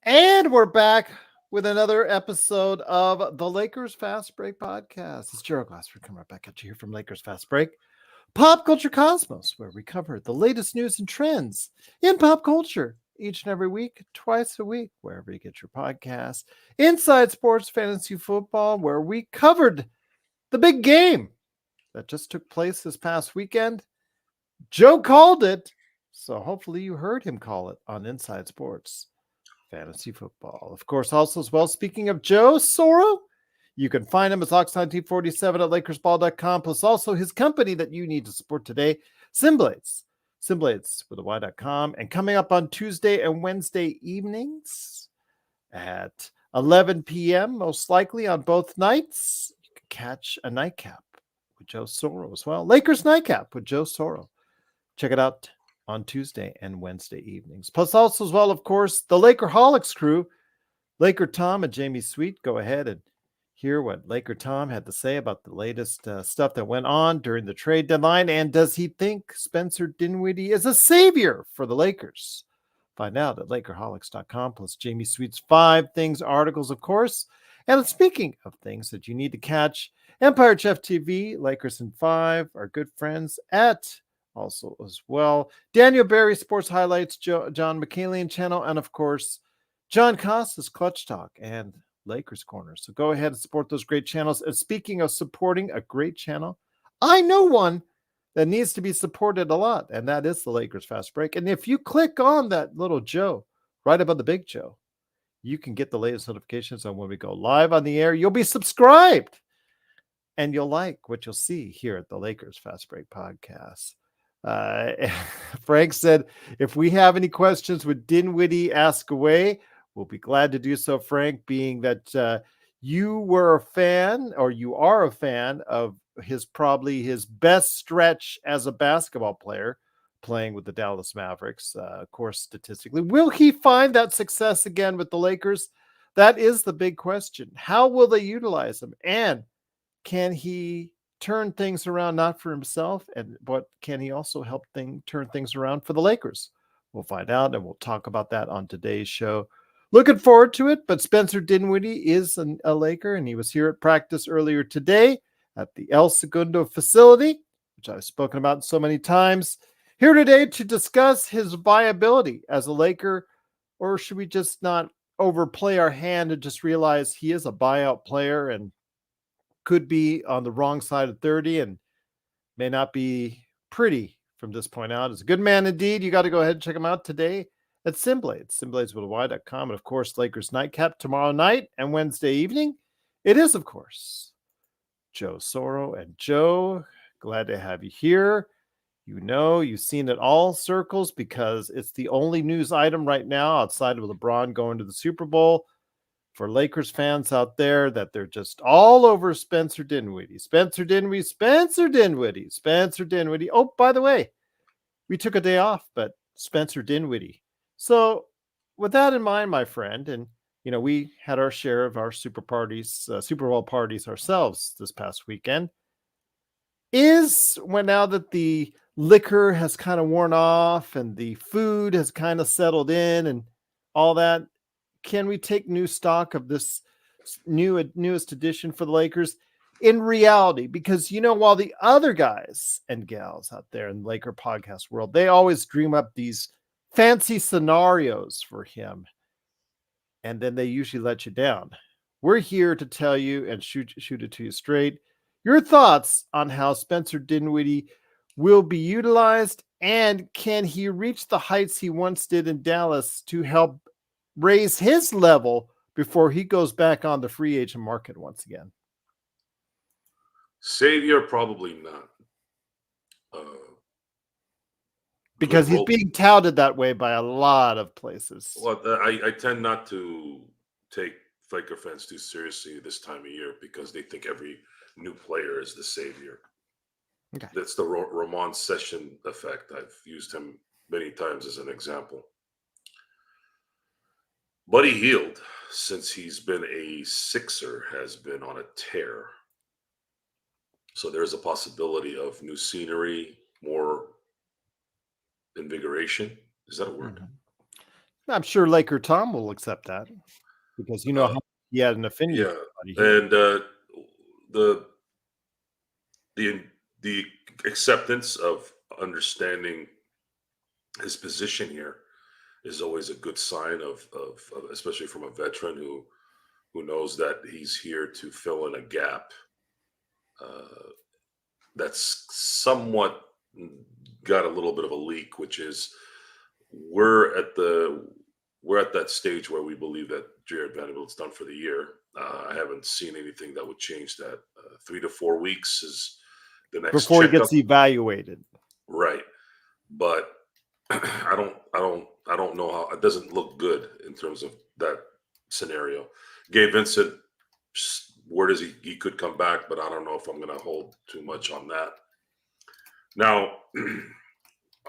And we're back with another episode of the Lakers Fast Break podcast. It's Gerald Glassford coming right back at you here from Lakers Fast Break, Pop Culture Cosmos, where we cover the latest news and trends in pop culture each and every week, twice a week, wherever you get your podcasts. Inside Sports Fantasy Football, where we covered the big game that just took place this past weekend. Joe called it, so hopefully you heard him call it on Inside Sports Fantasy Football. Of course, also as well, speaking of Joe Soro, you can find him as Ox1947 at LakersBall.com, plus also his company that you need to support today, Simblades. Simblades with a Y.com. And coming up on Tuesday and Wednesday evenings at 11 p.m., most likely on both nights, you can catch a nightcap with Joe Soro as well. Lakers Nightcap with Joe Soro. Check it out on Tuesday and Wednesday evenings. Plus also as well, of course, the Lakerholics crew, Laker Tom and Jamie Sweet. Go ahead and hear what Laker Tom had to say about the latest stuff that went on during the trade deadline. And does he think Spencer Dinwiddie is a savior for the Lakers? Find out at Lakerholics.com, plus Jamie Sweet's 5 Things articles, of course. And speaking of things that you need to catch, Empire Chef TV, Lakers in 5, our good friends at also as well Daniel Barry Sports Highlights, John McCallion channel, and of course John Costas Clutch Talk and Lakers Corner. So go ahead and support those great channels. And speaking of supporting a great channel, I know one that needs to be supported a lot, and that is the Lakers Fast Break. And if you click on that little Joe right above the big Joe, you can get the latest notifications on when we go live on the air. You'll be subscribed and you'll like what you'll see here at the Lakers Fast Break podcast. Frank said, if we have any questions with Dinwiddie, ask away. We'll be glad to do so, Frank, being that you were a fan, or you are a fan of probably his best stretch as a basketball player, playing with the Dallas Mavericks, of course, statistically. Will he find that success again with the Lakers? That is the big question. How will they utilize him? And can he turn things around, not for himself, but can he also help turn things around for the Lakers? We'll find out, and we'll talk about that on today's show. Looking forward to it, but Spencer Dinwiddie is a Laker, and he was here at practice earlier today at the El Segundo facility, which I've spoken about so many times. Here today to discuss his viability as a Laker, or should we just not overplay our hand and just realize he is a buyout player and could be on the wrong side of 30 and may not be pretty from this point out. It's a good man indeed. You got to go ahead and check him out today at Simblades, Simblades with a Y.com. And of course, Lakers Nightcap tomorrow night and Wednesday evening. It is, of course, Joe Soro. And Joe, glad to have you here. You know, you've seen it all circles because it's the only news item right now outside of LeBron going to the Super Bowl. For Lakers fans out there, that they're just all over Spencer Dinwiddie. Spencer Dinwiddie, Spencer Dinwiddie, Spencer Dinwiddie. Oh, by the way, we took a day off, but Spencer Dinwiddie. So with that in mind, my friend, and, you know, we had our share of our Super Bowl parties ourselves this past weekend. Now that the liquor has kind of worn off and the food has kind of settled in and all that, can we take new stock of this newest edition for the Lakers in reality? Because, you know, while the other guys and gals out there in the Laker podcast world, they always dream up these fancy scenarios for him, and then they usually let you down. We're here to tell you and shoot it to you straight. Your thoughts on how Spencer Dinwiddie will be utilized, and can he reach the heights he once did in Dallas to help raise his level before he goes back on the free agent market once again? Savior, probably not. Because he's being touted that way by a lot of places. Well, I tend not to take Laker fans too seriously this time of year because they think every new player is the savior. Okay. That's the Ramon Session effect. I've used him many times as an example. Buddy Hield, since he's been a Sixer, has been on a tear. So there's a possibility of new scenery, more invigoration. Is that a word? I'm sure Laker Tom will accept that because you know Uh, how he had an affinity yeah, for somebody here. and the the the acceptance of understanding his position here is always a good sign of especially from a veteran who knows that he's here to fill in a gap uh, that's somewhat got a little bit of a leak, which is we're at the we're at that stage where we believe that Jared Vanderbilt's done for the year. I haven't seen anything that would change that. 3 to 4 weeks is the next Before he checkup, gets evaluated. right? But I don't know how it doesn't look good in terms of that scenario. Gabe Vincent, where does he could come back, but I don't know if I'm going to hold too much on that. Now,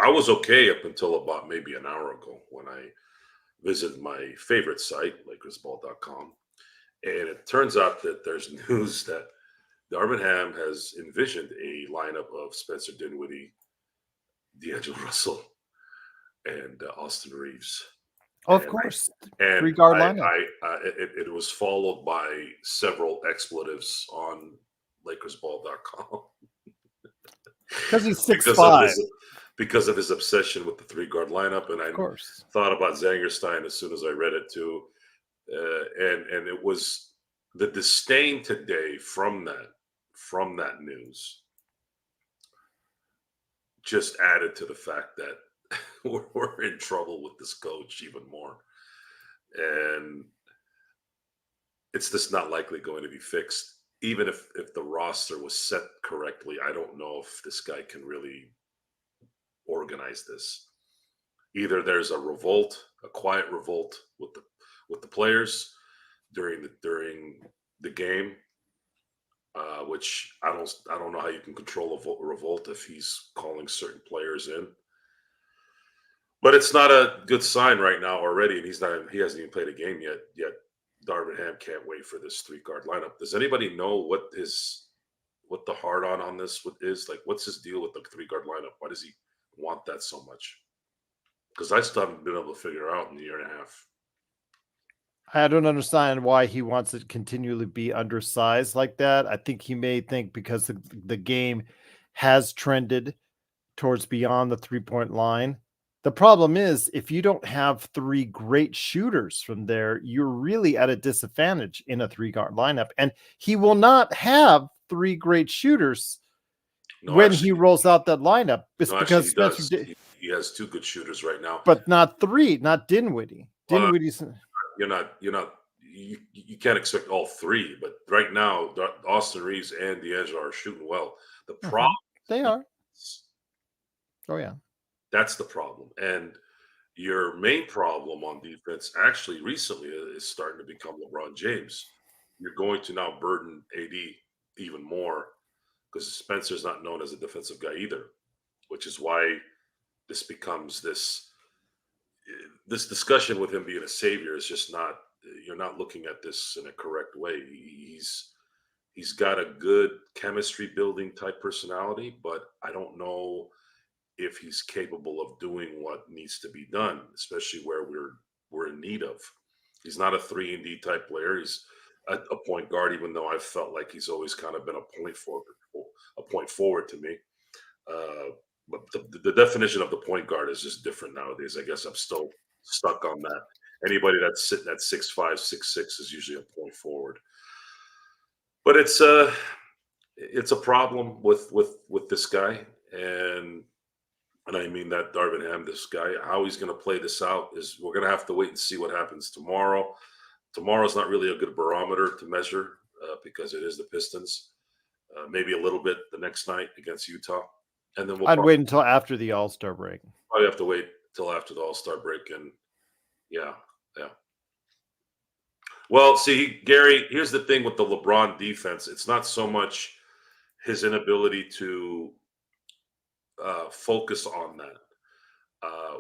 I was okay up until about maybe an hour ago when I visited my favorite site, LakersBall.com, and it turns out that there's news that Darvin Ham has envisioned a lineup of Spencer Dinwiddie, D'Angelo Russell, and Austin Reeves. Oh, of And course. and 3-guard lineup. it was followed by several expletives on LakersBall.com Because he's because of 6'5", his obsession with the 3-guard lineup. And I of course. thought about Zangerstein as soon as I read it too, and it was the disdain today from that news just added to the fact that we're in trouble with this coach even more, and it's just not likely going to be fixed. Even if the roster was set correctly, I don't know if this guy can really organize this. Either there's a revolt, a quiet revolt with the players during the game, which I don't know how you can control a revolt if he's calling certain players in. But it's not a good sign right now already, and he hasn't even played a game yet. Yet Darvin Ham can't wait for this 3-guard lineup. Does anybody know what the hard on this is? Like, what's his deal with the 3-guard lineup? Why does he want that so much? Because I still haven't been able to figure it out in a year and a half. I don't understand why he wants to continually be undersized like that. I think he may think because the game has trended towards beyond the 3-point line. The problem is if you don't have 3 great shooters from there, you're really at a disadvantage in a 3-guard lineup. And he will not have 3 great shooters No, when he actually, rolls out that lineup. It's no, actually, because he Spencer does. He has two good shooters right now. but not 3, not Dinwiddie. Uh, Dinwiddie's you can't expect all three, but right now, Austin Reeves and D'Angelo are shooting well. The problem, They are. Oh yeah. that's the problem, and your main problem on defense actually recently is starting to become LeBron James. You're going to now burden AD even more because Spencer's not known as a defensive guy either, which is why this becomes this discussion with him being a savior is just not, you're not looking at this in a correct way. He's got a good chemistry building type personality, but I don't know if he's capable of doing what needs to be done, especially where we're in need of. He's not a 3-and-D type player. He's a point guard, even though I've felt like he's always kind of been a point forward to me. Uh, but the definition of the point guard is just different nowadays. I guess I'm still stuck on that. Anybody that's sitting at 6'5", 6'6" is usually a point forward. But it's a problem with this guy, and I mean that Darvin Ham, this guy, how he's going to play this out is we're going to have to wait and see what happens tomorrow. Tomorrow's not really a good barometer to measure because it is the Pistons. Maybe a little bit the next night against Utah, and then we'll I'd wait until after the All-Star break. probably have to wait till after the All-Star break. And yeah. Well, see, Gary, here's the thing with the LeBron defense. It's not so much his inability to focus on that.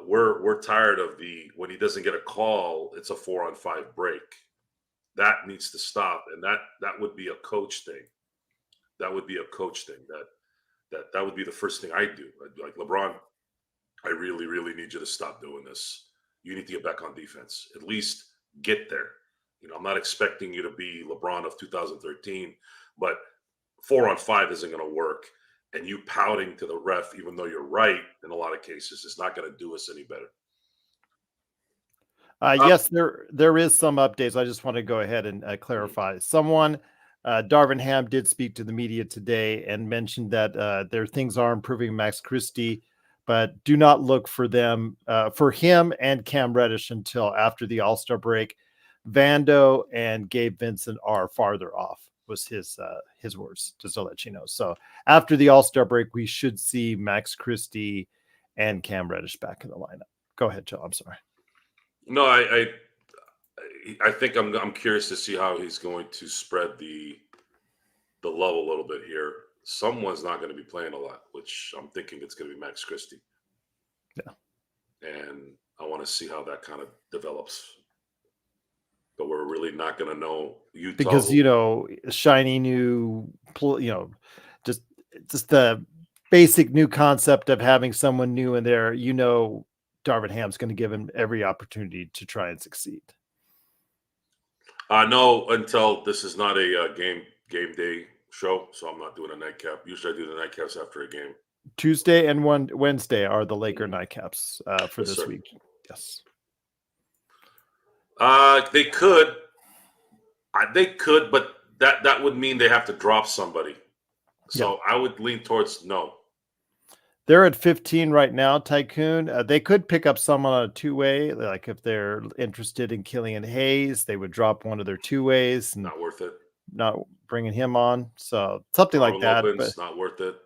We're tired of when he doesn't get a call, it's a 4-on-5 break. That needs to stop, and that would be a coach thing. That would be a coach thing. That would be the first thing I do. Like, LeBron, I really, really need you to stop doing this. you need to get back on defense. At least get there. I'm not expecting you to be LeBron of 2013, but 4-on-5 isn't going to work. And you pouting to the ref, even though you're right in a lot of cases, is not going to do us any better. Yes, there is some updates. I just want to go ahead and clarify. Someone, Darvin Ham, did speak to the media today and mentioned that their things are improving. Max Christie, but do not look for them for him and Cam Reddish until after the All-Star break. Vando and Gabe Vincent are farther off, was his words, just to let you know. So after the All-Star break, we should see Max Christie and Cam Reddish back in the lineup. Go ahead, Joe. I'm sorry. No, I think I'm curious to see how he's going to spread the love a little bit here. Someone's not going to be playing a lot, which I'm thinking it's going to be Max Christie. Yeah. And I want to see how that kind of develops. But we're really not going to know Utah because shiny new, just the basic new concept of having someone new in there. Darvin Ham's going to give him every opportunity to try and succeed. No, until this is not a game day show, so I'm not doing a nightcap. Usually I do the nightcaps after a game. Tuesday and Wednesday are the Laker nightcaps for this week. Yes. They could, but that would mean they have to drop somebody. So I would lean towards no. They're at 15 right now, Tycoon. They could pick up someone on a two-way. Like if they're interested in Killian Hayes, they would drop one of their two-ways. Not worth it. Not bringing him on. So something Robin like that. Lopez, but not worth it.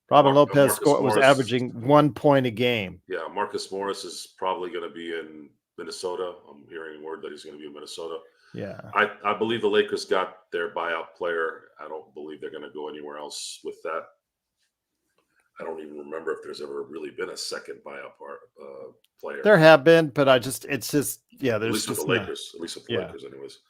Robin Lopez was averaging 1 point a game. Yeah, Marcus Morris is probably going to be in Minnesota. I'm hearing word that he's going to be in Minnesota. Yeah. I believe the Lakers got their buyout player. I don't believe they're going to go anywhere else with that. I don't even remember if there's ever really been a second buyout player. There have been, but there's at least with the Lakers. At least with the Lakers, anyways.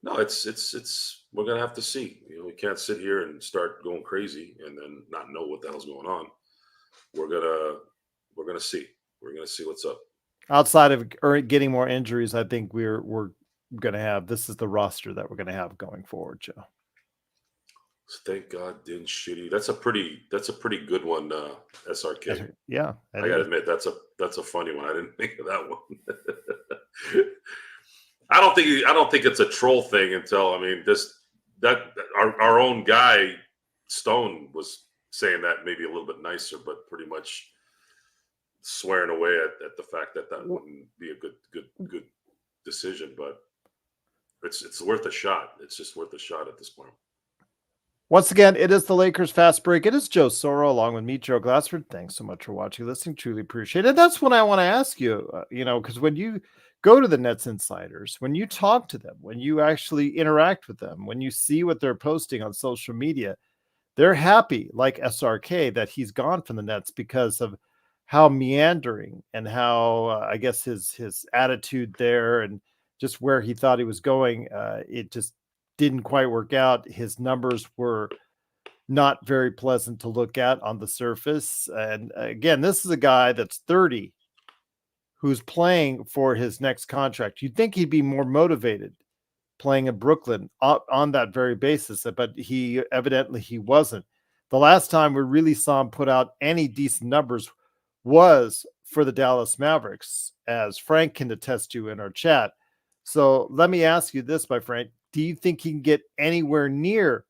No, it's we're gonna have to see. We can't sit here and start going crazy and then not know what the hell's going on. We're gonna see. We're gonna see what's up. Outside of getting more injuries, I think we're gonna have, this is the roster that we're gonna have going forward, Joe. Thank God, Din Shitty. That's a pretty good one, SRK. Yeah, I gotta admit that's a funny one. I didn't think of that one. I don't think it's a troll thing until our own guy Stone was saying that maybe a little bit nicer, but pretty much swearing away at the fact that wouldn't be a good decision. But it's worth a shot. It's just worth a shot at this point. Once again, it is the Lakers Fast Break. It is Joe Soro along with me, Joe Glassford. Thanks so much for watching, listening. Truly appreciate it. That's what I want to ask you, because when you go to the Nets Insiders, when you talk to them, when you actually interact with them, when you see what they're posting on social media, they're happy, like SRK, that he's gone from the Nets because of how meandering and how, I guess, his attitude there and just where he thought he was going. It just didn't quite work out. His numbers were not very pleasant to look at on the surface. And again, this is a guy that's 30 who's playing for his next contract. You'd think he'd be more motivated playing in Brooklyn on that very basis, but he wasn't. The last time we really saw him put out any decent numbers was for the Dallas Mavericks, as Frank can attest to in our chat. So let me ask you this, my friend. Do you think he can get anywhere near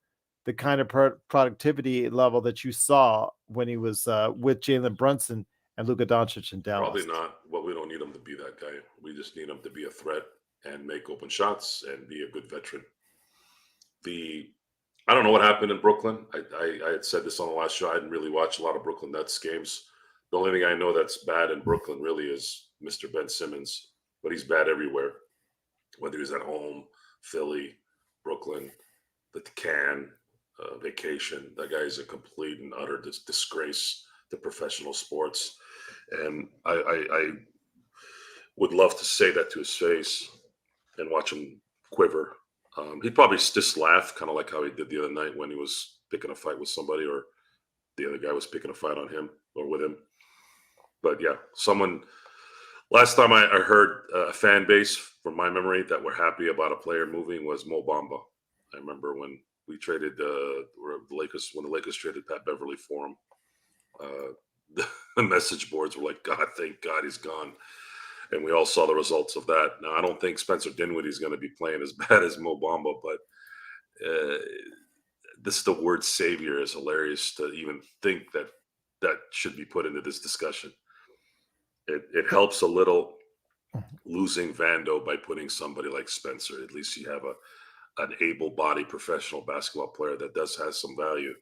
the kind of productivity level that you saw when he was with Jalen Brunson and Luka Doncic in Dallas? Probably not. Well, we don't need him to be that guy. We just need him to be a threat and make open shots and be a good veteran. I don't know what happened in Brooklyn. I had said this on the last show. I didn't really watch a lot of Brooklyn Nets games. The only thing I know that's bad in Brooklyn really is Mr. Ben Simmons, but he's bad everywhere, whether he's at home, Philly, Brooklyn, the Can, vacation. That guy is a complete and utter disgrace to professional sports. And I would love to say that to his face and watch him quiver. He'd probably just laugh, kind of like how he did the other night when he was picking a fight with somebody or the other guy was picking a fight on him or with him. But yeah, someone Last time I heard a fan base, from my memory, that were happy about a player moving was Mo Bamba. I remember when we traded the Lakers traded Pat Beverly for him. The message boards were like, "God, thank God he's gone," and we all saw the results of that. Now, I don't think Spencer Dinwiddie is going to be playing as bad as Mo Bamba, but this the word savior is hilarious to even think that that should be put into this discussion. It helps a little losing Vando by putting somebody like Spencer. At least you have an able-bodied professional basketball player that does have some value.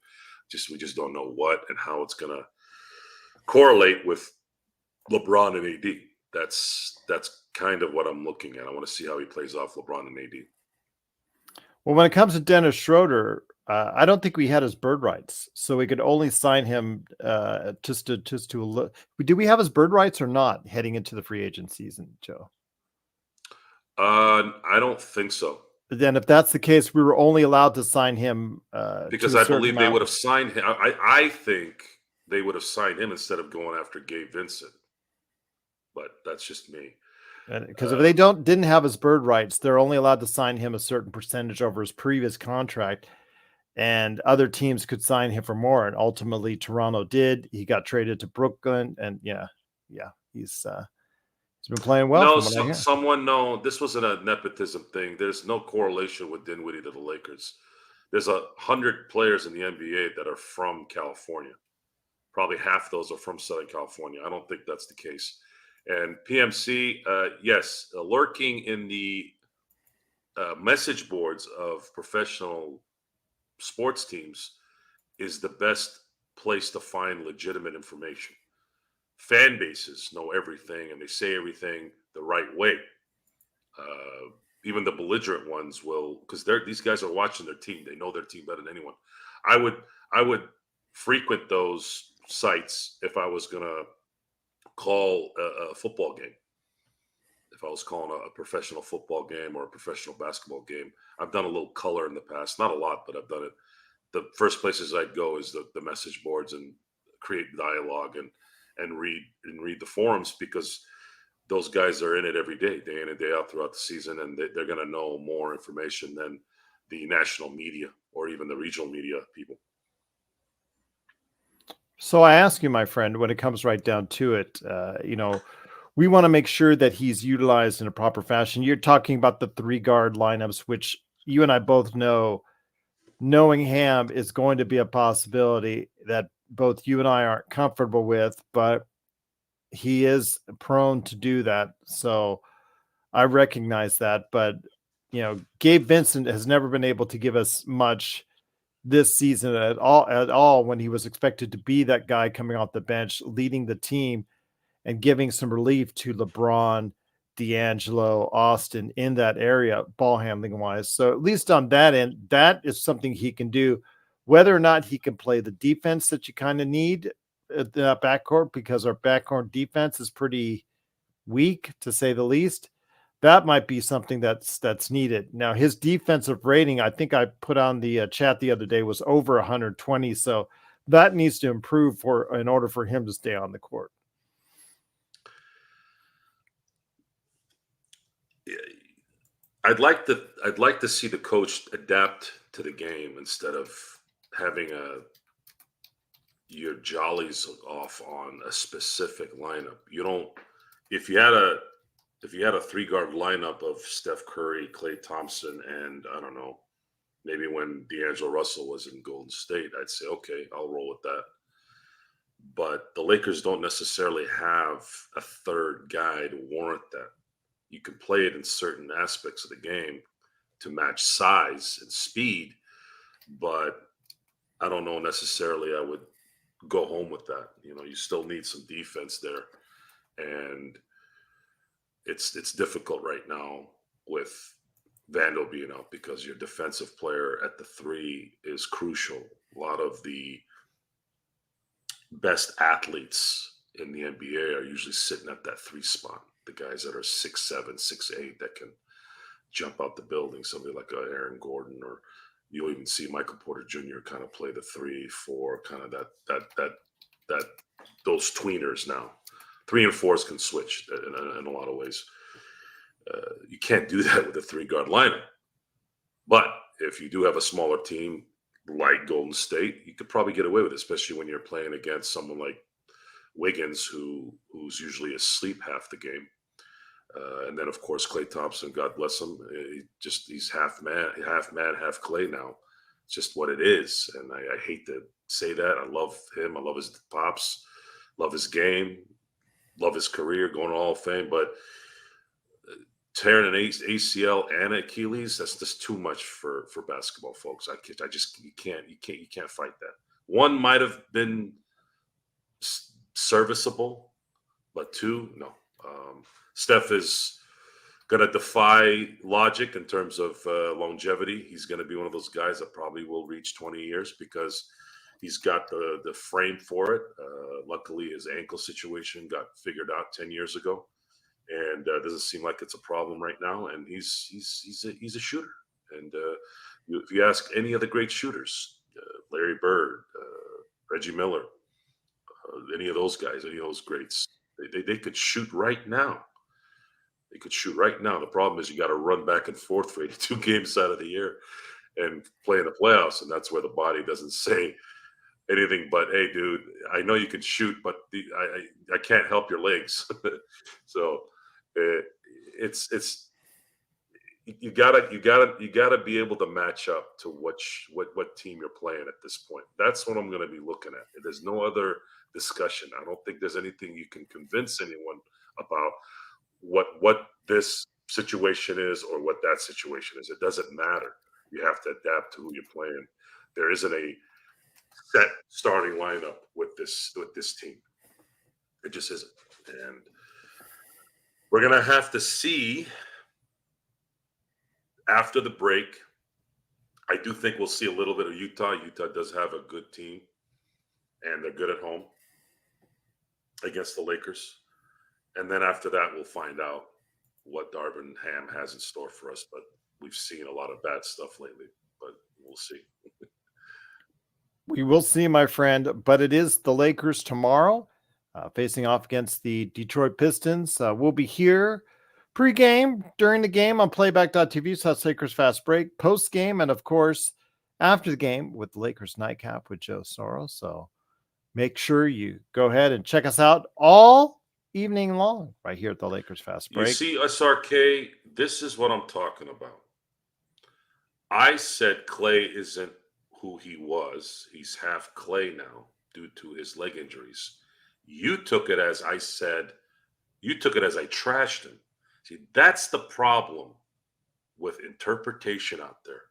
We just don't know what and how it's gonna correlate with LeBron and AD. That's kind of what I'm looking at. I want to see how he plays off LeBron and AD. Well, when it comes to Dennis Schroeder, I don't think we had his bird rights, so we could only sign him just to look. Do we have his bird rights or not heading into the free agent season, Joe? I don't think so. Then, if that's the case, we were only allowed to sign him because to a I certain believe they amount. would have signed him. I think they would have signed him instead of going after Gabe Vincent. But that's just me. Because if they didn't have his bird rights, they're only allowed to sign him a certain percentage over his previous contract, and other teams could sign him for more. And ultimately, Toronto did. He got traded to Brooklyn, and he's been playing well. No, From what I hear. someone no. This wasn't a nepotism thing. There's no correlation with Dinwiddie to the Lakers. There's 100 players in the NBA that are from California. Probably half those are from Southern California. I don't think that's the case. And PMC, yes, lurking in the message boards of professional sports teams is the best place to find legitimate information. Fan bases know everything and they say everything the right way. Even the belligerent ones will, because these guys are watching their team. They know their team better than anyone. I would frequent those sites if I was gonna call a football game. If I was calling a professional football game or a professional basketball game, I've done a little color in the past, not a lot, but I've done it. The first places I'd go is the message boards and create dialogue and read the forums, because those guys are in it every day in and day out throughout the season, and they're going to know more information than the national media or even the regional media people. So I ask you, my friend, when it comes right down to it, we want to make sure that he's utilized in a proper fashion. You're talking about the 3-guard lineups, which you and I both know, knowing Ham is going to be a possibility that both you and I aren't comfortable with, but he is prone to do that. So I recognize that. But, Gabe Vincent has never been able to give us much this season at all when he was expected to be that guy coming off the bench, leading the team and giving some relief to LeBron, D'Angelo, Austin in that area, ball handling wise. So at least on that end, that is something he can do. Whether or not he can play the defense that you kind of need at that backcourt, because our backcourt defense is pretty weak, to say the least, that might be something that's needed. Now, his defensive rating, I think I put on the chat the other day, was over 120. So that needs to improve in order for him to stay on the court. I'd like to see the coach adapt to the game instead of having your jollies off on a specific lineup. You don't. If you had a 3-guard lineup of Steph Curry, Klay Thompson, and I don't know, maybe when D'Angelo Russell was in Golden State, I'd say, okay, I'll roll with that. But the Lakers don't necessarily have a third guy to warrant that. You can play it in certain aspects of the game to match size and speed, but I don't know necessarily I would go home with that. You still need some defense there. And it's difficult right now with Vando being out, because your defensive player at the 3 is crucial. A lot of the best athletes in the NBA are usually sitting at that 3 spot. The guys that are 6'7", 6'8", that can jump out the building. Somebody like Aaron Gordon, or you'll even see Michael Porter Jr. kind of play the 3, 4, kind of that those tweeners now. 3 and 4s can switch in a lot of ways. You can't do that with a 3-guard lineup. But if you do have a smaller team like Golden State, you could probably get away with it, especially when you're playing against someone like Wiggins, who's usually asleep half the game. And then, of course, Klay Thompson, God bless him. He's half man, half Clay now. It's just what it is. And I hate to say that. I love him. I love his pops, love his game, love his career, going to Hall of Fame. But tearing an ACL and Achilles, that's just too much for basketball, folks. You can't fight that. One might have been serviceable, but 2, no. Steph is going to defy logic in terms of longevity. He's going to be one of those guys that probably will reach 20 years because he's got the frame for it. Luckily, his ankle situation got figured out 10 years ago, and doesn't seem like it's a problem right now. And he's a shooter. And if you ask any of the great shooters, Larry Bird, Reggie Miller, any of those guys, any of those greats, they could shoot right now. They could shoot right now. The problem is you got to run back and forth for 82 games out of the year and play in the playoffs, and that's where the body doesn't say anything but, "Hey, dude, I know you can shoot, but I can't help your legs." So it's you gotta be able to match up to what team you're playing at this point. That's what I'm going to be looking at. There's no other discussion. I don't think there's anything you can convince anyone about what this situation is or what that situation is. It doesn't matter. You have to adapt to who you're playing. There isn't a set starting lineup with this team. It just isn't. And we're gonna have to see after the break. I do think we'll see a little bit of Utah. Utah does have a good team, and they're good at home against the Lakers. And then after that, we'll find out what Darvin Ham has in store for us. But we've seen a lot of bad stuff lately, but we'll see. We will see, my friend. But it is the Lakers tomorrow, facing off against the Detroit Pistons. We'll be here pre-game, during the game on playback.tv, so that's Lakers Fast Break, post-game, and of course, after the game with the Lakers Nightcap with Joe Soros. So make sure you go ahead and check us out all evening long right here at the Lakers Fast Break. You see, SRK, this is what I'm talking about. I said Clay isn't who he was. He's half Clay now due to his leg injuries. You took it as I said, you took it as I trashed him. See, that's the problem with interpretation out there.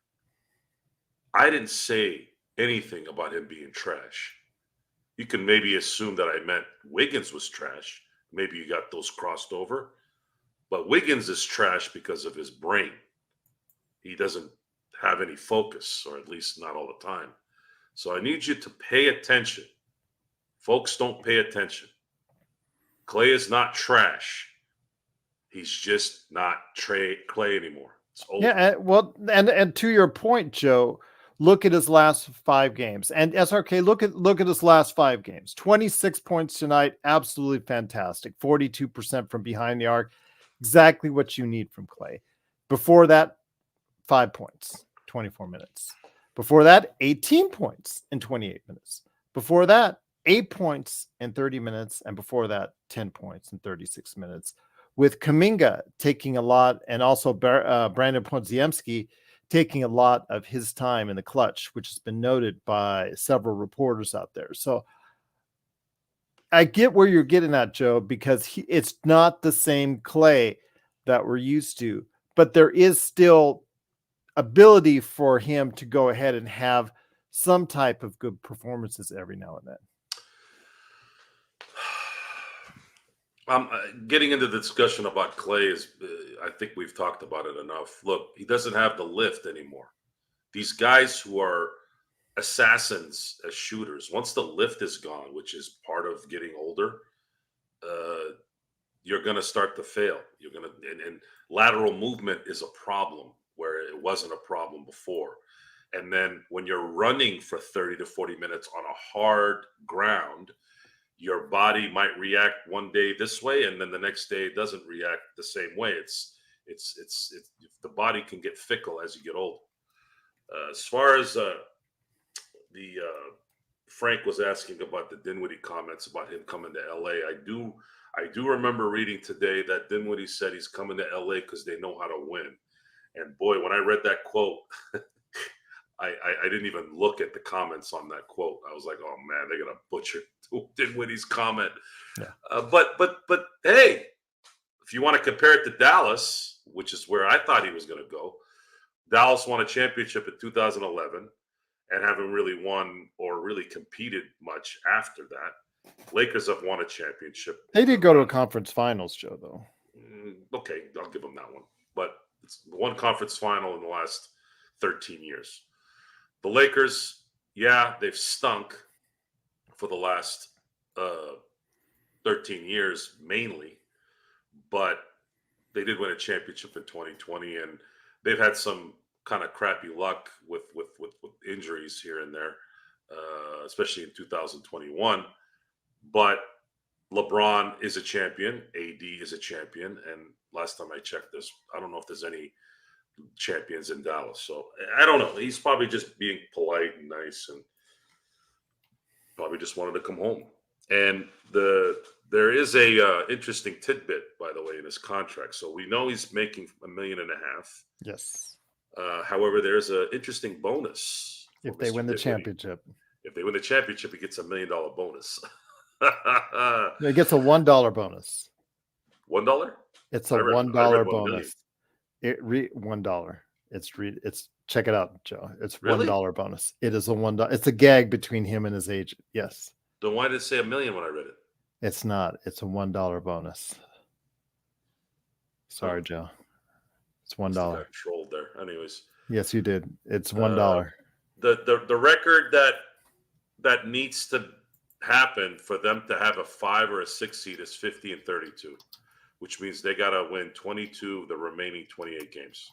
I didn't say anything about him being trash. You can maybe assume that I meant Wiggins was trash. Maybe you got those crossed over. But Wiggins is trash because of his brain. He doesn't have any focus, or at least not all the time. So I need you to pay attention. Folks don't pay attention. Clay is not trash. He's just not Clay anymore. It's over. Yeah, and to your point, Joe, look at his last 5 games. And SRK, look at his last 5 games. 26 points tonight, absolutely fantastic. 42% from behind the arc, exactly what you need from Clay. Before that, 5 points, 24 minutes. Before that, 18 points in 28 minutes. Before that, 8 points in 30 minutes. And before that, 10 points in 36 minutes. With Kuminga taking a lot, and also Brandon Podziemski taking a lot of his time in the clutch, which has been noted by several reporters out there. So I get where you're getting at, Joe, because it's not the same Clay that we're used to, but there is still ability for him to go ahead and have some type of good performances every now and then. Getting into the discussion about Clay is, I think we've talked about it enough. Look, he doesn't have the lift anymore. These guys who are assassins as shooters, once the lift is gone, which is part of getting older, you're going to start to fail. You're going to, and lateral movement is a problem where it wasn't a problem before. And then when you're running for 30 to 40 minutes on a hard ground, your body might react one day this way, and then the next day it doesn't react the same way. It's the body can get fickle as you get older. As far as the Frank was asking about the Dinwiddie comments about him coming to LA, I do remember reading today that Dinwiddie said he's coming to LA because they know how to win. And boy, when I read that quote, I didn't even look at the comments on that quote. I was like, oh man, they're gonna butcher Dinwiddie's comment. Yeah. But hey, if you want to compare it to Dallas, which is where I thought he was going to go, Dallas won a championship in 2011 and haven't really won or really competed much after that. Lakers have won a championship. They did go to a conference finals, Joe, though. Okay, I'll give them that one. But it's one conference final in the last 13 years. The Lakers, yeah, they've stunk for the last 13 years mainly, but they did win a championship in 2020, and they've had some kind of crappy luck with injuries here and there, especially in 2021. But LeBron is a champion, AD is a champion, and last time I checked, I don't know if there's any champions in Dallas. So I don't know. He's probably just being polite and nice, and probably just wanted to come home. And there is a interesting tidbit, by the way, in his contract. So we know he's making $1.5 million. Yes. However, there's an interesting bonus if they win the championship. If they win the championship, he gets $1 million bonus. He gets a $1 bonus. $1? It's a $1 bonus. $1. It's check it out, Joe. It's really? $1 bonus. It is a $1. It's a gag between him and his agent. Yes. Then why did it say $1 million when I read it? It's not. It's a $1 bonus. Sorry, Joe. It's $1. I trolled there. Anyways. Yes, you did. It's $1. The record that needs to happen for them to have a 5 or a 6 seed is 50-32, which means they got to win 22 of the remaining 28 games.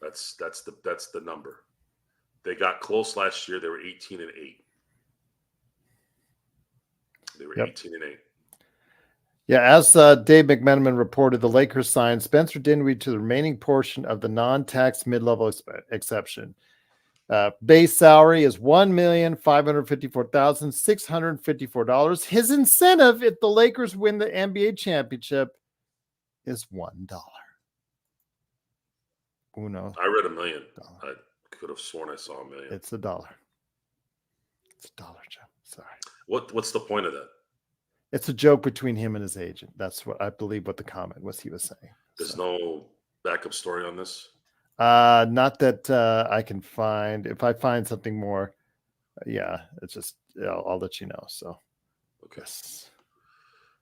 That's the number. They got close last year. They were 18-8. They were 18-8. Yeah, as Dave McMenamin reported, the Lakers signed Spencer Dinwiddie to the remaining portion of the non-tax mid-level exception. Base salary is $1,554,654. His incentive, if the Lakers win the NBA championship, is $1. Uno. I read $1 million. I could have sworn I saw $1 million. It's $1. It's $1, Joe. Sorry. What's the point of that? It's a joke between him and his agent. That's what I believe what the comment was he was saying. There's no backup story on this? Not that I can find. If I find something more, it's just I'll let you know. So, okay.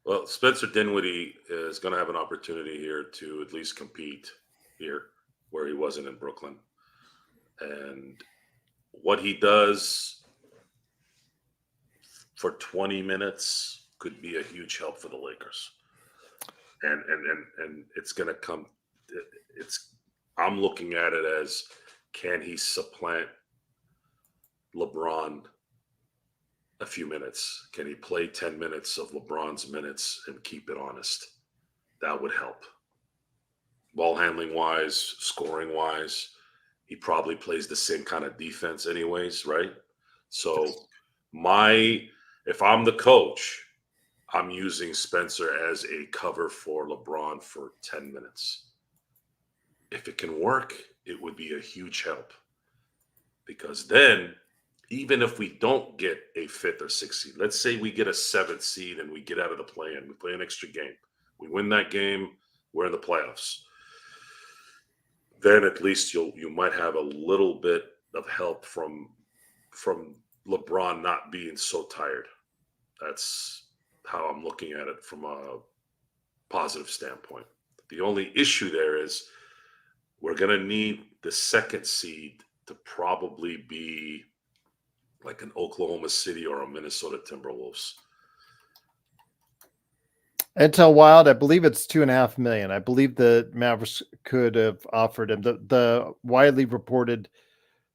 Well, Spencer Dinwiddie is going to have an opportunity here to at least compete here, where he wasn't in Brooklyn, and what he does for 20 minutes could be a huge help for the Lakers, and it's going to come. I'm looking at it as, can he supplant LeBron a few minutes? Can he play 10 minutes of LeBron's minutes and keep it honest? That would help. Ball handling wise, scoring wise, he probably plays the same kind of defense anyways, right? So if I'm the coach, I'm using Spencer as a cover for LeBron for 10 minutes. If it can work, it would be a huge help, because then even if we don't get a 5th or 6th seed, let's say we get a 7th seed and we get out of the play-in, we play an extra game, we win that game, we're in the playoffs. Then at least you might have a little bit of help from LeBron not being so tired. That's how I'm looking at it from a positive standpoint. The only issue there is we're going to need the 2nd seed to probably be like an Oklahoma City or a Minnesota Timberwolves. Intel Wild, I believe it's $2.5 million. I believe the Mavericks could have offered him. The widely reported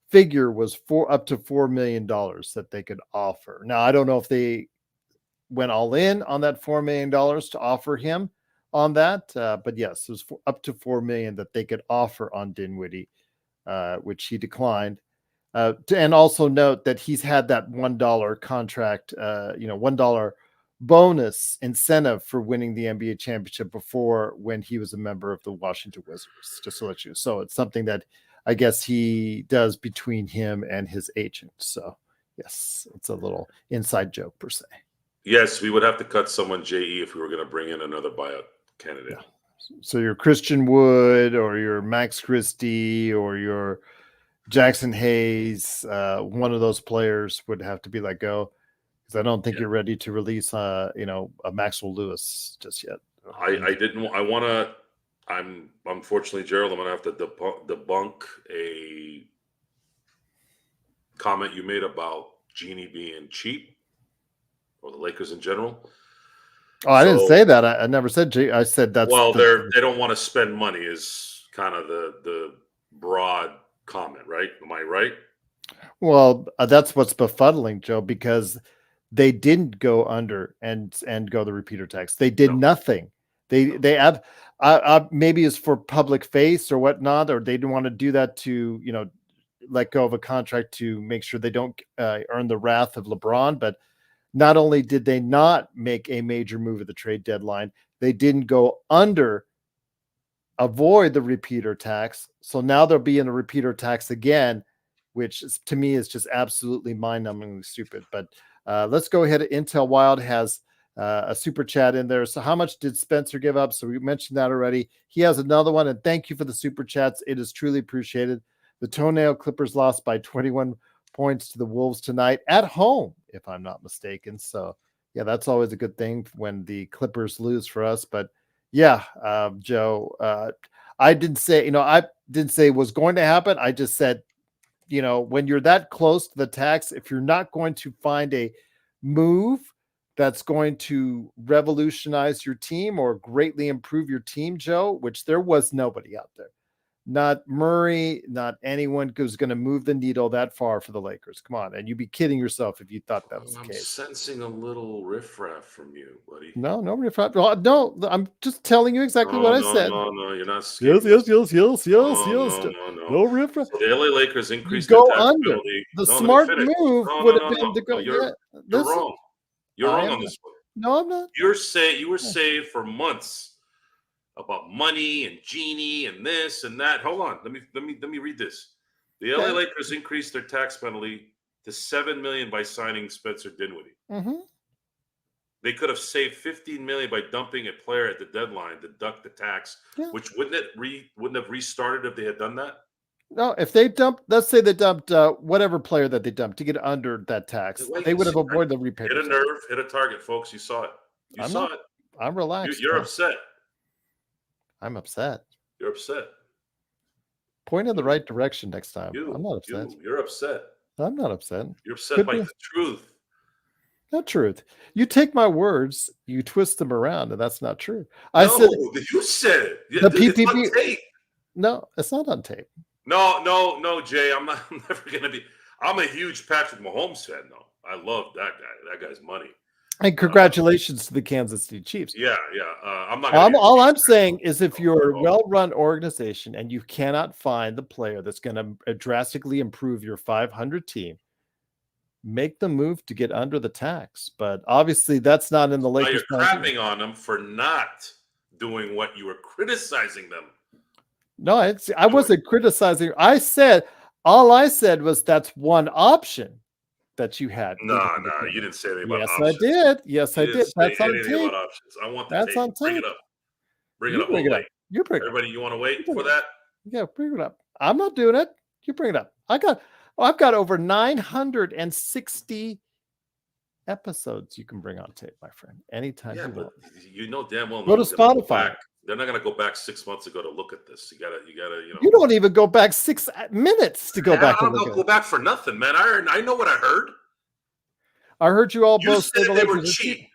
figure was up to $4 million that they could offer. Now, I don't know if they went all in on that $4 million to offer him on that. But yes, it was up to $4 million that they could offer on Dinwiddie, which he declined. And also note that he's had that $1 contract, $1 bonus incentive for winning the NBA championship before when he was a member of the Washington Wizards, just to let you know. So it's something that I guess he does between him and his agent. So yes, it's a little inside joke per se. Yes, we would have to cut someone, JE, if we were going to bring in another buyout candidate. Yeah. So your Christian Wood or your Max Christie or your Jackson Hayes, one of those players would have to be let go, because I don't think you're ready to release, a Maxwell Lewis just yet. I'm unfortunately, Gerald, I'm going to have to debunk a comment you made about Genie being cheap, or the Lakers in general. Oh, I didn't say that. I never said I said that's. Well, they don't want to spend money is kind of the broad comment, right? Am I right? Well, that's what's befuddling, Joe, because they didn't go under and go the repeater tax. They did nothing. They have maybe it's for public face or whatnot, or they didn't want to do that to let go of a contract to make sure they don't earn the wrath of LeBron. But not only did they not make a major move at the trade deadline, they didn't go under, avoid the repeater tax. So now they'll be in a repeater tax again, which is, to me, is just absolutely mind-numbingly stupid. But let's go ahead. Intel Wild has a super chat in there. So how much did Spencer give up? So we mentioned that already. He has another one, and thank you for the super chats. It is truly appreciated. The Toenail Clippers lost by 21 points to the Wolves tonight at home, if I'm not mistaken. So yeah, that's always a good thing when the Clippers lose for us. But yeah, Joe, I didn't say it was going to happen. I just said, when you're that close to the tax, if you're not going to find a move that's going to revolutionize your team or greatly improve your team, Joe, which there was nobody out there. Not Murray, not anyone who's going to move the needle that far for the Lakers. Come on. And you'd be kidding yourself if you thought that was the case. I'm sensing a little riffraff from you, buddy. No riffraff. No, I'm just telling you exactly what I said. No, you're not scared. Yes. No riffraff. So the LA Lakers increased their tax under. penalty. The smart move would have been to go. You're wrong. You're wrong on this one. No, I'm not. You were saying for months about money and Genie and this and that. Hold on, let me read this. The LA Lakers increased their tax penalty to $7 million by signing Spencer Dinwiddie. Mm-hmm. They could have saved $15 million by dumping a player at the deadline to deduct the tax, which wouldn't have restarted if they had done that. No, if they dumped, let's say they dumped whatever player that they dumped to get under that tax, they would have avoided the repair. Hit a nerve, hit a target, folks. You saw it. You saw it. I'm relaxed. You're upset. I'm upset. You're upset. Point in the right direction next time. I'm not upset. You're upset. I'm not upset. You're upset by the truth. Not truth. You take my words, you twist them around, and that's not true. You said it. The PPP. It's on tape. No, it's not on tape. No, Jay. I'm never gonna be. I'm a huge Patrick Mahomes fan, though. I love that guy. That guy's money. And congratulations to the Kansas City Chiefs. Yeah. I'm not. All I'm saying is, if you're a well-run organization and you cannot find the player that's going to drastically improve your 500 team, make the move to get under the tax. But obviously, that's not in the Lakers. You're crapping on them for not doing what you were criticizing them. No, I wasn't criticizing. All I said was that's one option that you had. No, you didn't say anything about options. Yes, I did. That's on tape. I want the tape. On tape. Bring it up. Bring it up. You bring it up. Everybody, you want to wait for that? Yeah, bring it up. I'm not doing it. You bring it up. I've got over 960 episodes you can bring on tape, my friend. Anytime you want. You know damn well. Go to Spotify. They're not going to go back 6 months ago to look at this. You gotta. You don't even go back 6 minutes to go back. I don't go back for nothing, man. I know what I heard. I heard you all both say they were cheap.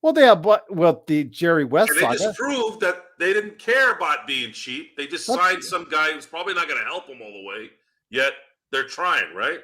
Well, they have the Jerry West. They just proved that they didn't care about being cheap. They just signed some guy who's probably not going to help them all the way. Yet they're trying, right?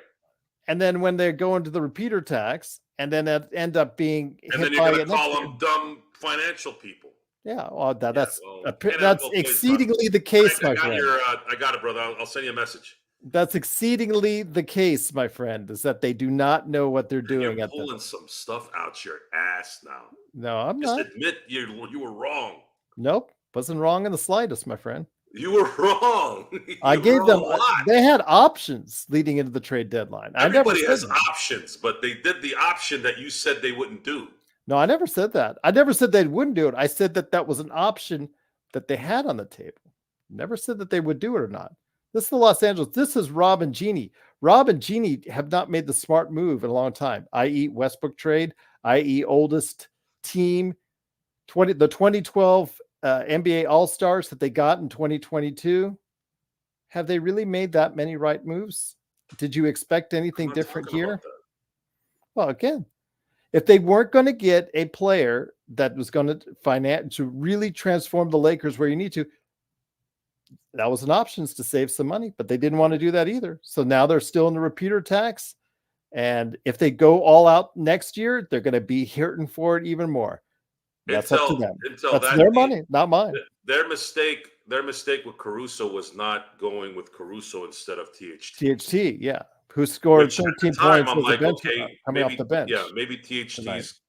And then when they go into the repeater tax and then end up being And hit then you're by going it to next call year. them dumb financial people. Yeah, well, that's Well, exceedingly the case, my I got friend. I got it, brother. I'll send you a message. That's exceedingly the case, my friend, is that they do not know what they're doing. You're pulling some stuff out your ass now. No, I'm Just not. admit you were wrong. Nope, wasn't wrong in the slightest, my friend. You were wrong. I gave them. They had options leading into the trade deadline. Everybody has options, but they did the option that you said they wouldn't do. No, I never said that. I never said they wouldn't do it. I said that was an option that they had on the table. Never said that they would do it or not. This is the Los Angeles. This is Rob and Jeannie. Rob and Jeannie have not made the smart move in a long time, i.e. Westbrook trade, i.e. oldest team, the 2012 NBA All-Stars that they got in 2022. Have they really made that many right moves? Did you expect anything different here? Well, again, if they weren't going to get a player that was going to really transform the Lakers where you need to, that was an option to save some money, but they didn't want to do that either. So now they're still in the repeater tax. And if they go all out next year, they're going to be hurting for it even more. That's up to them. That's their money, not mine. Their mistake with Caruso was not going with Caruso instead of THT. THT, yeah. Who scored 13 points I'm like, okay, coming off the bench. Yeah, maybe THT's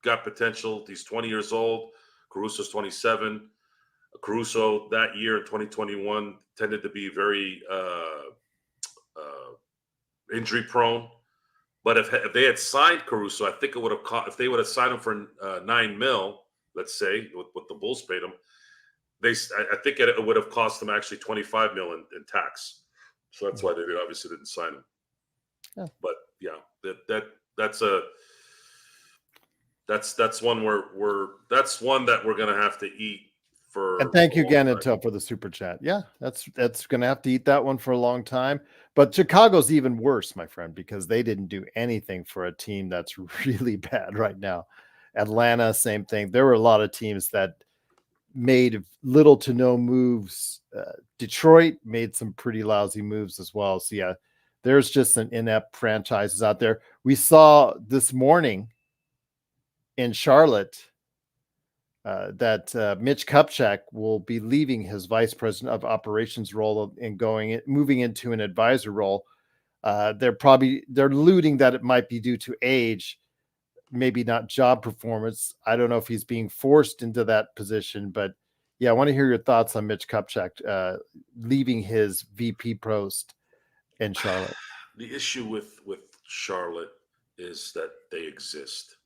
got potential. He's 20 years old. Caruso's 27. Caruso that year in 2021 tended to be very injury prone. But if they had signed Caruso, I think it would have cost, if they would have signed him for $9 million, let's say, what the Bulls paid him, I think it would have cost them actually $25 million in tax. So that's why they obviously didn't sign him. Yeah. But yeah, that's one that we're gonna have to eat for. And thank you again, Intel, for the super chat. Yeah, that's gonna have to eat that one for a long time. But Chicago's even worse, my friend, because they didn't do anything for a team that's really bad right now. Atlanta, same thing. There were a lot of teams that made little to no moves. Detroit made some pretty lousy moves as well. So yeah, there's just an inept franchises out there. We saw this morning in Charlotte that Mitch Kupchak will be leaving his vice president of operations role and moving into an advisor role. They're alluding that it might be due to age, maybe not job performance. I don't know if he's being forced into that position, but yeah, I want to hear your thoughts on Mitch Kupchak leaving his VP post in Charlotte. The issue with Charlotte is that they exist.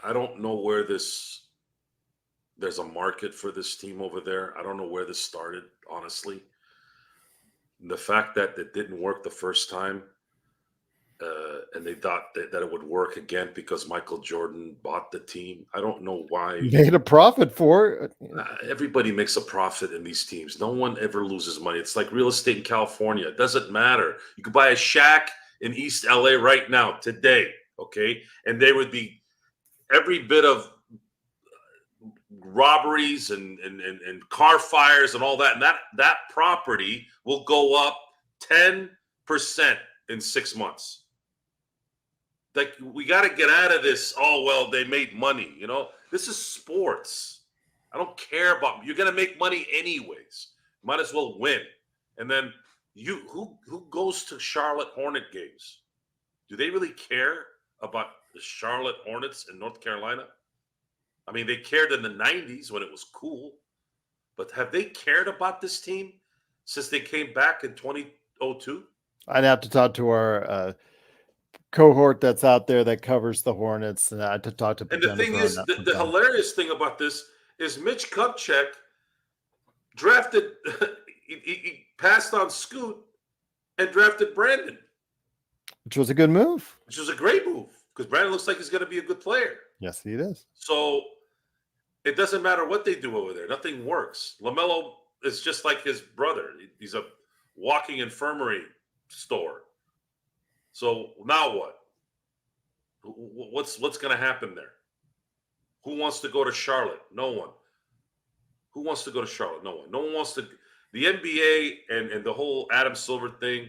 I don't know where there's a market for this team over there. I don't know where this started, honestly. The fact that it didn't work the first time, and they thought that it would work again because Michael Jordan bought the team. I don't know why. Made a profit for it. Everybody makes a profit in these teams. No one ever loses money. It's like real estate in California. It doesn't matter. You could buy a shack in East LA right now, today, okay? And there would be every bit of robberies and car fires and all that. And that property will go up 10% in 6 months. Like, we got to get out of this. Oh, well, they made money. This is sports. I don't care about, you're going to make money anyways. Might as well win. And then who goes to Charlotte Hornet games? Do they really care about the Charlotte Hornets in North Carolina? I mean, they cared in the 90s when it was cool, but have they cared about this team since they came back in 2002? I'd have to talk to our cohort that's out there that covers the Hornets, and I had to talk to. And the thing is, the hilarious thing about this is Mitch Kupchak drafted, he passed on Scoot and drafted Brandon. Which was a good move. Which was a great move, because Brandon looks like he's going to be a good player. Yes, he is. So it doesn't matter what they do over there. Nothing works. LaMelo is just like his brother. He's a walking infirmary store. So now what? What's going to happen there? Who wants to go to Charlotte? No one. Who wants to go to Charlotte? No one. No one wants to. The NBA and the whole Adam Silver thing,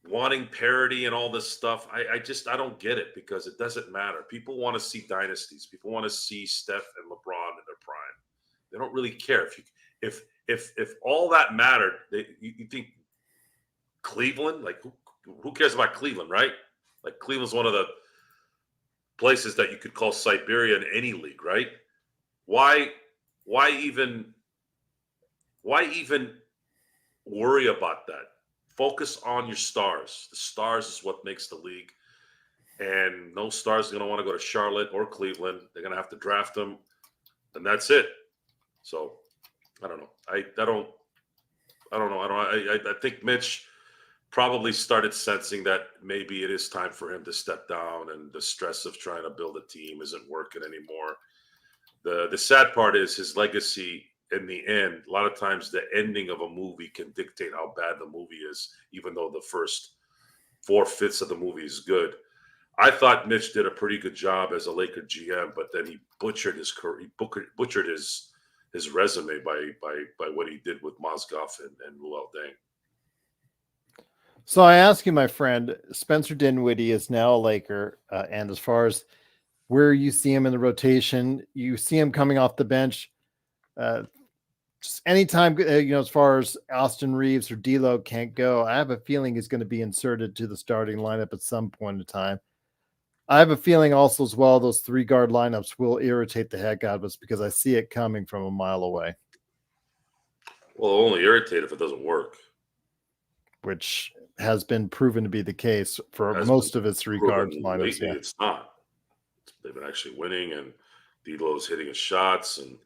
wanting parity and all this stuff. I don't get it because it doesn't matter. People want to see dynasties. People want to see Steph and LeBron in their prime. They don't really care if all that mattered. You think Cleveland, like who cares about Cleveland, right? Like Cleveland's one of the places that you could call Siberia in any league, right? Why why even why even worry about that? Focus on your stars. The stars is what makes the league. And no stars are going to want to go to Charlotte or Cleveland. They're going to have to draft them, and that's it. So I don't know. I don't know. I think Mitch probably started sensing that maybe it is time for him to step down, and the stress of trying to build a team isn't working anymore. The sad part is his legacy in the end. A lot of times the ending of a movie can dictate how bad the movie is, even though the first 4/5 of the movie is good. I thought Mitch did a pretty good job as a Laker GM, but then he butchered his career. He butchered his resume by what he did with Mozgov and Luol Deng. So I ask you, my friend, Spencer Dinwiddie is now a Laker, and as far as where you see him in the rotation, you see him coming off the bench. Just anytime, as far as Austin Reeves or D'Lo can't go, I have a feeling he's going to be inserted to the starting lineup at some point in time. I have a feeling also as well, those 3-guard lineups will irritate the heck out of us because I see it coming from a mile away. Well, it'll only irritate if it doesn't work. Which has been proven to be the case for most of his 3-guard lineups. Lately, it's not. They've been actually winning, and D'Lo's hitting his shots and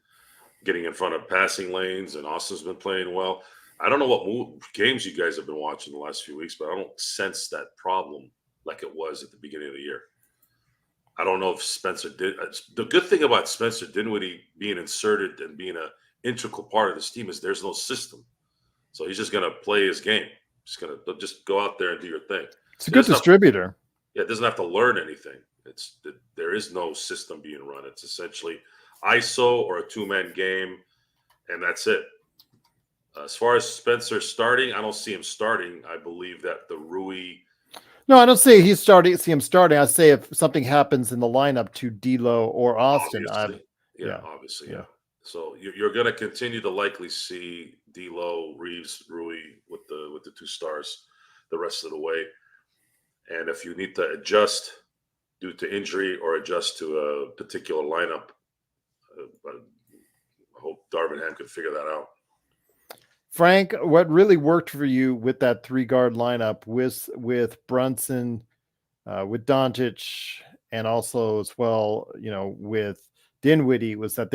getting in front of passing lanes, and Austin's been playing well. I don't know what games you guys have been watching the last few weeks, but I don't sense that problem like it was at the beginning of the year. I don't know if Spencer did. The good thing about Spencer Dinwiddie being inserted and being an integral part of this team is there's no system. So he's just going to play his game. Just go out there and do your thing. It's a good distributor. It doesn't have to learn anything. There is no system being run. It's essentially ISO or a 2-man game, and that's it. As far as Spencer starting, I don't see him starting. I believe that the Rui. No, I don't say he's starting. See him starting. I say if something happens in the lineup to D'Lo or Austin, obviously. So you're going to continue to likely see D'Lo, Reeves, Rui with the 2 stars the rest of the way. And if you need to adjust due to injury or adjust to a particular lineup, I hope Darvin Ham could figure that out. Frank, what really worked for you with that 3-guard lineup with Brunson, with Doncic, and also as well, with Dinwiddie, was that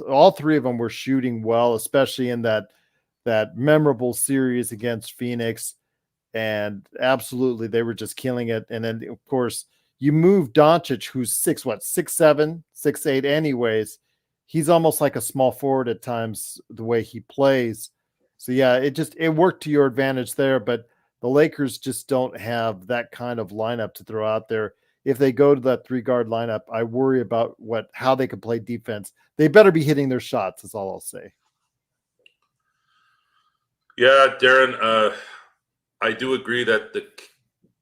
all 3 of them were shooting well, especially in that memorable series against Phoenix. And absolutely, they were just killing it. And then, of course, you move Doncic, who's 6'7", 6'8", anyways. He's almost like a small forward at times, the way he plays. So yeah, it worked to your advantage there, but the Lakers just don't have that kind of lineup to throw out there. If they go to that 3-guard lineup, I worry about how they can play defense. They better be hitting their shots. That's all I'll say. Yeah, Darren, I do agree that the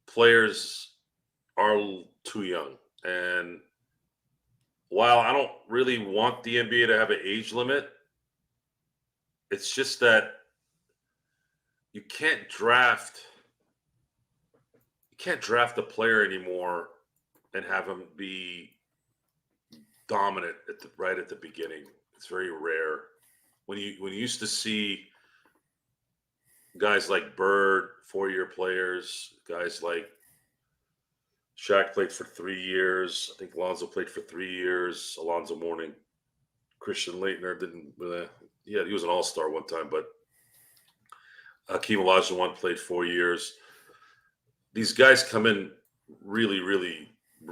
players are too young. And while I don't really want the NBA to have an age limit, it's just that you can't draft a player anymore and have him be dominant right at the beginning. It's very rare. When you used to see guys like Bird, 4-year players, guys like Shaq played for 3 years. I think Lonzo played for 3 years. Alonzo Mourning, Christian Laettner didn't. He was an all-star one time, but Hakeem Olajuwon played 4 years. These guys come in really, really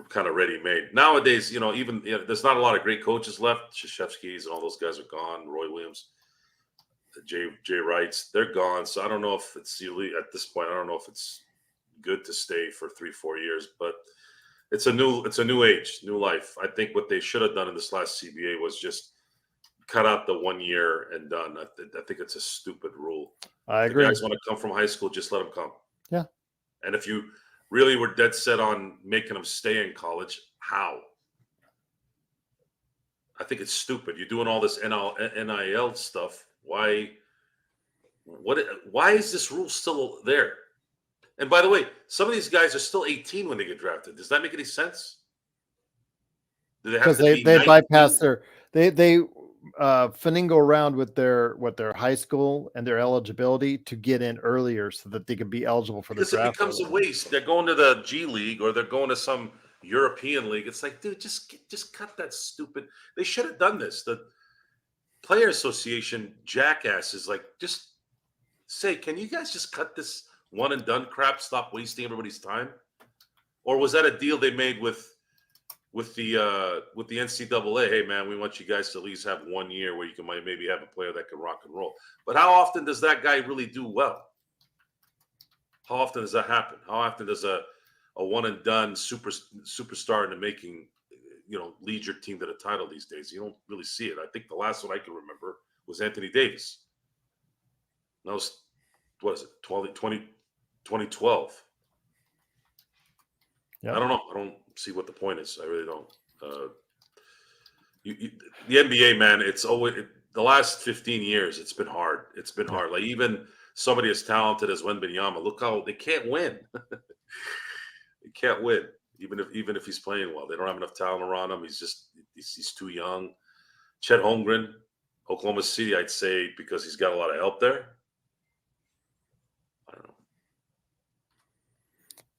kind of ready-made. Nowadays, there's not a lot of great coaches left. Krzyzewski's and all those guys are gone. Roy Williams, Jay Wrights, they're gone. So I don't know if it's at this point. I don't know if it's good to stay for 3-4 years, but it's a new age, new life. I think what they should have done in this last CBA was just cut out the 1 year and done. I think it's a stupid rule. I agree. If guys want to come from high school, just let them come. Yeah. And if you really were dead set on making them stay in college, how? I think it's stupid. You're doing all this NIL stuff. Why is this rule still there? And by the way, some of these guys are still 18 when they get drafted. Does that make any sense? Do they have Because to be they 19? bypass they finagle around with their high school and their eligibility to get in earlier so that they can be eligible for the Because it draft becomes a earlier. waste. They're going to the G League or they're going to some European league. It's like, dude, just cut that stupid. They should have done this. The Player Association jackasses, like, just say, can you guys just cut this one and done crap? Stop wasting everybody's time. Or was that a deal they made with the NCAA? Hey man, we want you guys to at least have 1 year where you can maybe have a player that can rock and roll. But how often does that guy really do well? How often does that happen? How often does a one and done superstar into making, lead your team to the title these days? You don't really see it. I think the last one I can remember was Anthony Davis. That was, what is it, 2012. Yeah. I don't know. I don't see what the point is. I really don't. The NBA, man, it's always the last 15 years. It's been hard. It's been hard. Like, even somebody as talented as Wembanyama, look how they can't win. They can't win, even if he's playing well. They don't have enough talent around him. He's too young. Chet Holmgren, Oklahoma City, I'd say, because he's got a lot of help there. I don't know.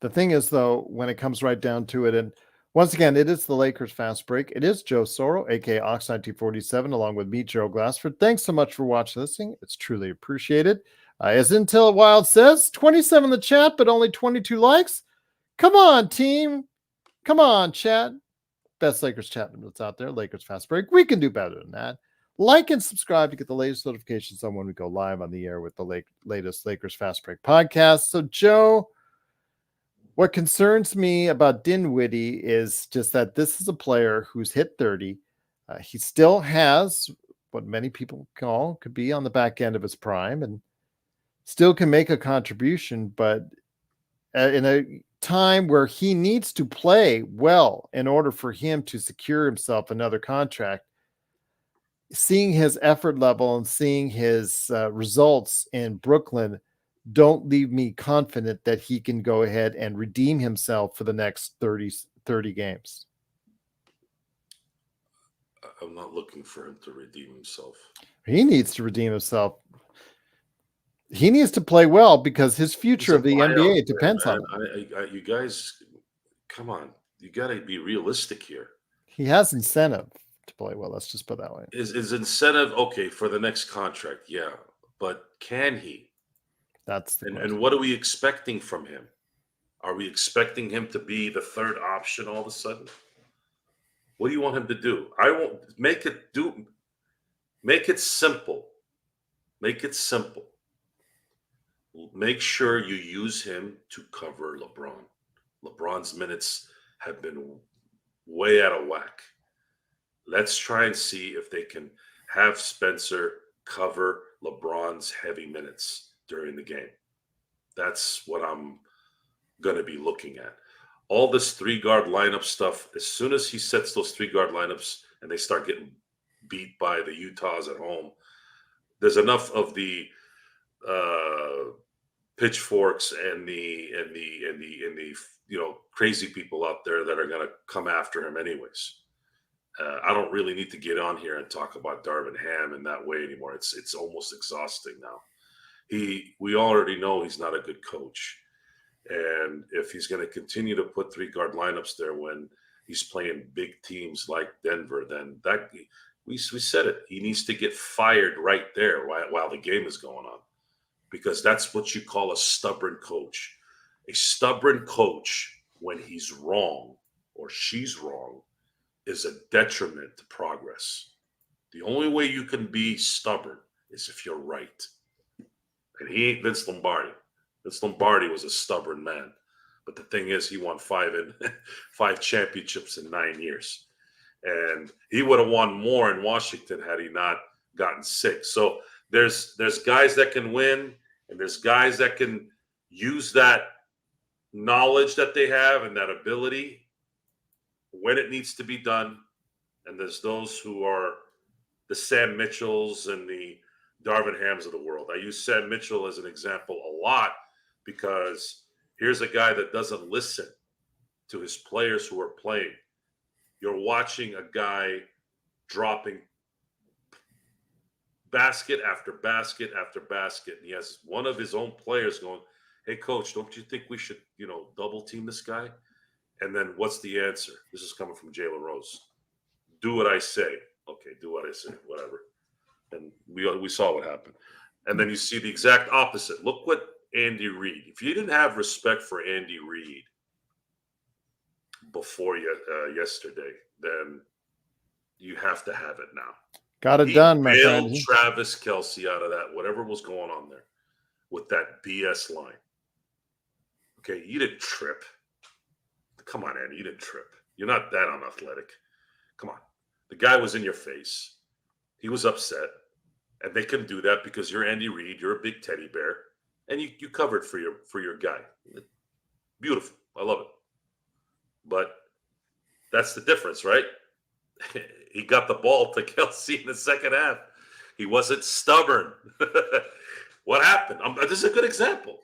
The thing is, though, when it comes right down to it, and once again, it is the Lakers Fast Break. It is Joe Soro, aka Ox1947, along with me, Gerald Glassford. Thanks so much for watching this thing. It's truly appreciated. As Intel Wild says, 27 in the chat, but only 22 likes. Come on, team. Come on, chat. Best Lakers chat that's out there, Lakers Fast Break. We can do better than that. Like and subscribe to get the latest notifications on when we go live on the air with the latest Lakers Fast Break podcast. So, Joe, what concerns me about Dinwiddie is just that this is a player who's hit 30. He still has what many people could be on the back end of his prime and still can make a contribution, but in a time where he needs to play well in order for him to secure himself another contract, seeing his effort level and seeing his results in Brooklyn don't leave me confident that he can go ahead and redeem himself for the next 30 games. I'm not looking for him to redeem himself. He needs to redeem himself. He needs to play well because his future of the NBA depends on him. You guys, come on. You got to be realistic here. He has incentive to play well. Let's just put it that way. Is incentive okay for the next contract? Yeah. But can he? That's the and what are we expecting from him? Are we expecting him to be the third option all of a sudden? What do you want him to do? I won't make it simple. Make it simple. Make sure you use him to cover LeBron. LeBron's minutes have been way out of whack. Let's try and see if they can have Spencer cover LeBron's heavy minutes during the game. That's what I'm going to be looking at. All this 3-guard lineup stuff, as soon as he sets those 3-guard lineups and they start getting beat by the Utahs at home, there's enough of the pitchforks and the crazy people out there that are going to come after him anyways. I don't really need to get on here and talk about Darvin Ham in that way anymore. It's almost exhausting now. We already know he's not a good coach. And if he's going to continue to put 3-guard lineups there when he's playing big teams like Denver, then we said it. He needs to get fired right there while the game is going on, because that's what you call a stubborn coach. A stubborn coach, when he's wrong or she's wrong, is a detriment to progress. The only way you can be stubborn is if you're right. And he ain't Vince Lombardi. Vince Lombardi was a stubborn man. But the thing is, he won 5 championships in 9 years. And he would have won more in Washington had he not gotten sick. So there's guys that can win, and there's guys that can use that knowledge that they have and that ability when it needs to be done. And there's those who are the Sam Mitchells and the Darvin Hams of the world. I use Sam Mitchell as an example a lot because here's a guy that doesn't listen to his players who are playing. You're watching a guy dropping basket after basket after basket. And he has one of his own players going, "Hey, coach, don't you think we should, double team this guy?" And then what's the answer? This is coming from Jalen Rose. Do what I say. Okay, do what I say, whatever. And we saw what happened. And then you see the exact opposite. Look what Andy Reid. If you didn't have respect for Andy Reid before yesterday, then you have to have it now. Got it done, my friend. He bailed Travis Kelce out of that, whatever was going on there with that BS line. Okay, you didn't trip. Come on, Andy, you didn't trip. You're not that unathletic. Come on. The guy was in your face. He was upset. And they couldn't do that because you're Andy Reid. You're a big teddy bear. And you covered for your guy. Beautiful. I love it. But that's the difference, right? He got the ball to Kelce in the second half. He wasn't stubborn. What happened? This is a good example.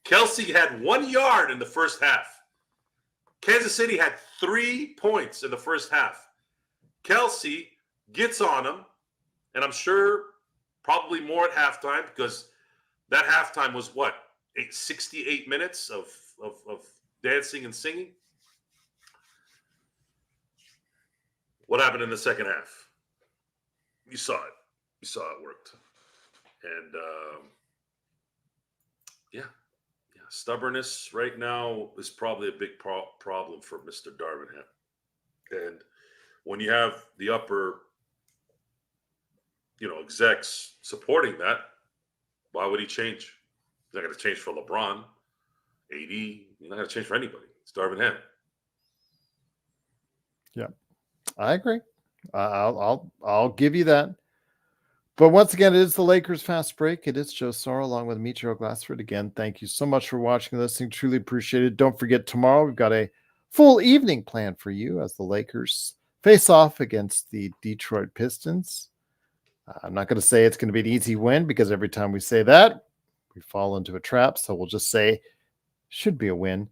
Kelce had 1 yard in the first half. Kansas City had 3 points in the first half. Kelce gets on him, and I'm sure probably more at halftime because that halftime was what? 68 minutes of dancing and singing? What happened in the second half? You saw it. You saw it worked. And, stubbornness right now is probably a big problem for Mr. Darvin Ham. And when you have the upper, execs supporting that, why would he change? He's not going to change for LeBron, AD. He's not going to change for anybody. It's Darvin Ham. Yeah, I agree. I'll give you that. But once again, it is the Lakers Fast Break. It is Joe Soro along with me, Joe Glassford. Again, thank you so much for watching and listening. Truly appreciate it. Don't forget, tomorrow we've got a full evening planned for you as the Lakers face off against the Detroit Pistons. I'm not going to say it's going to be an easy win because every time we say that, we fall into a trap. So we'll just say should be a win.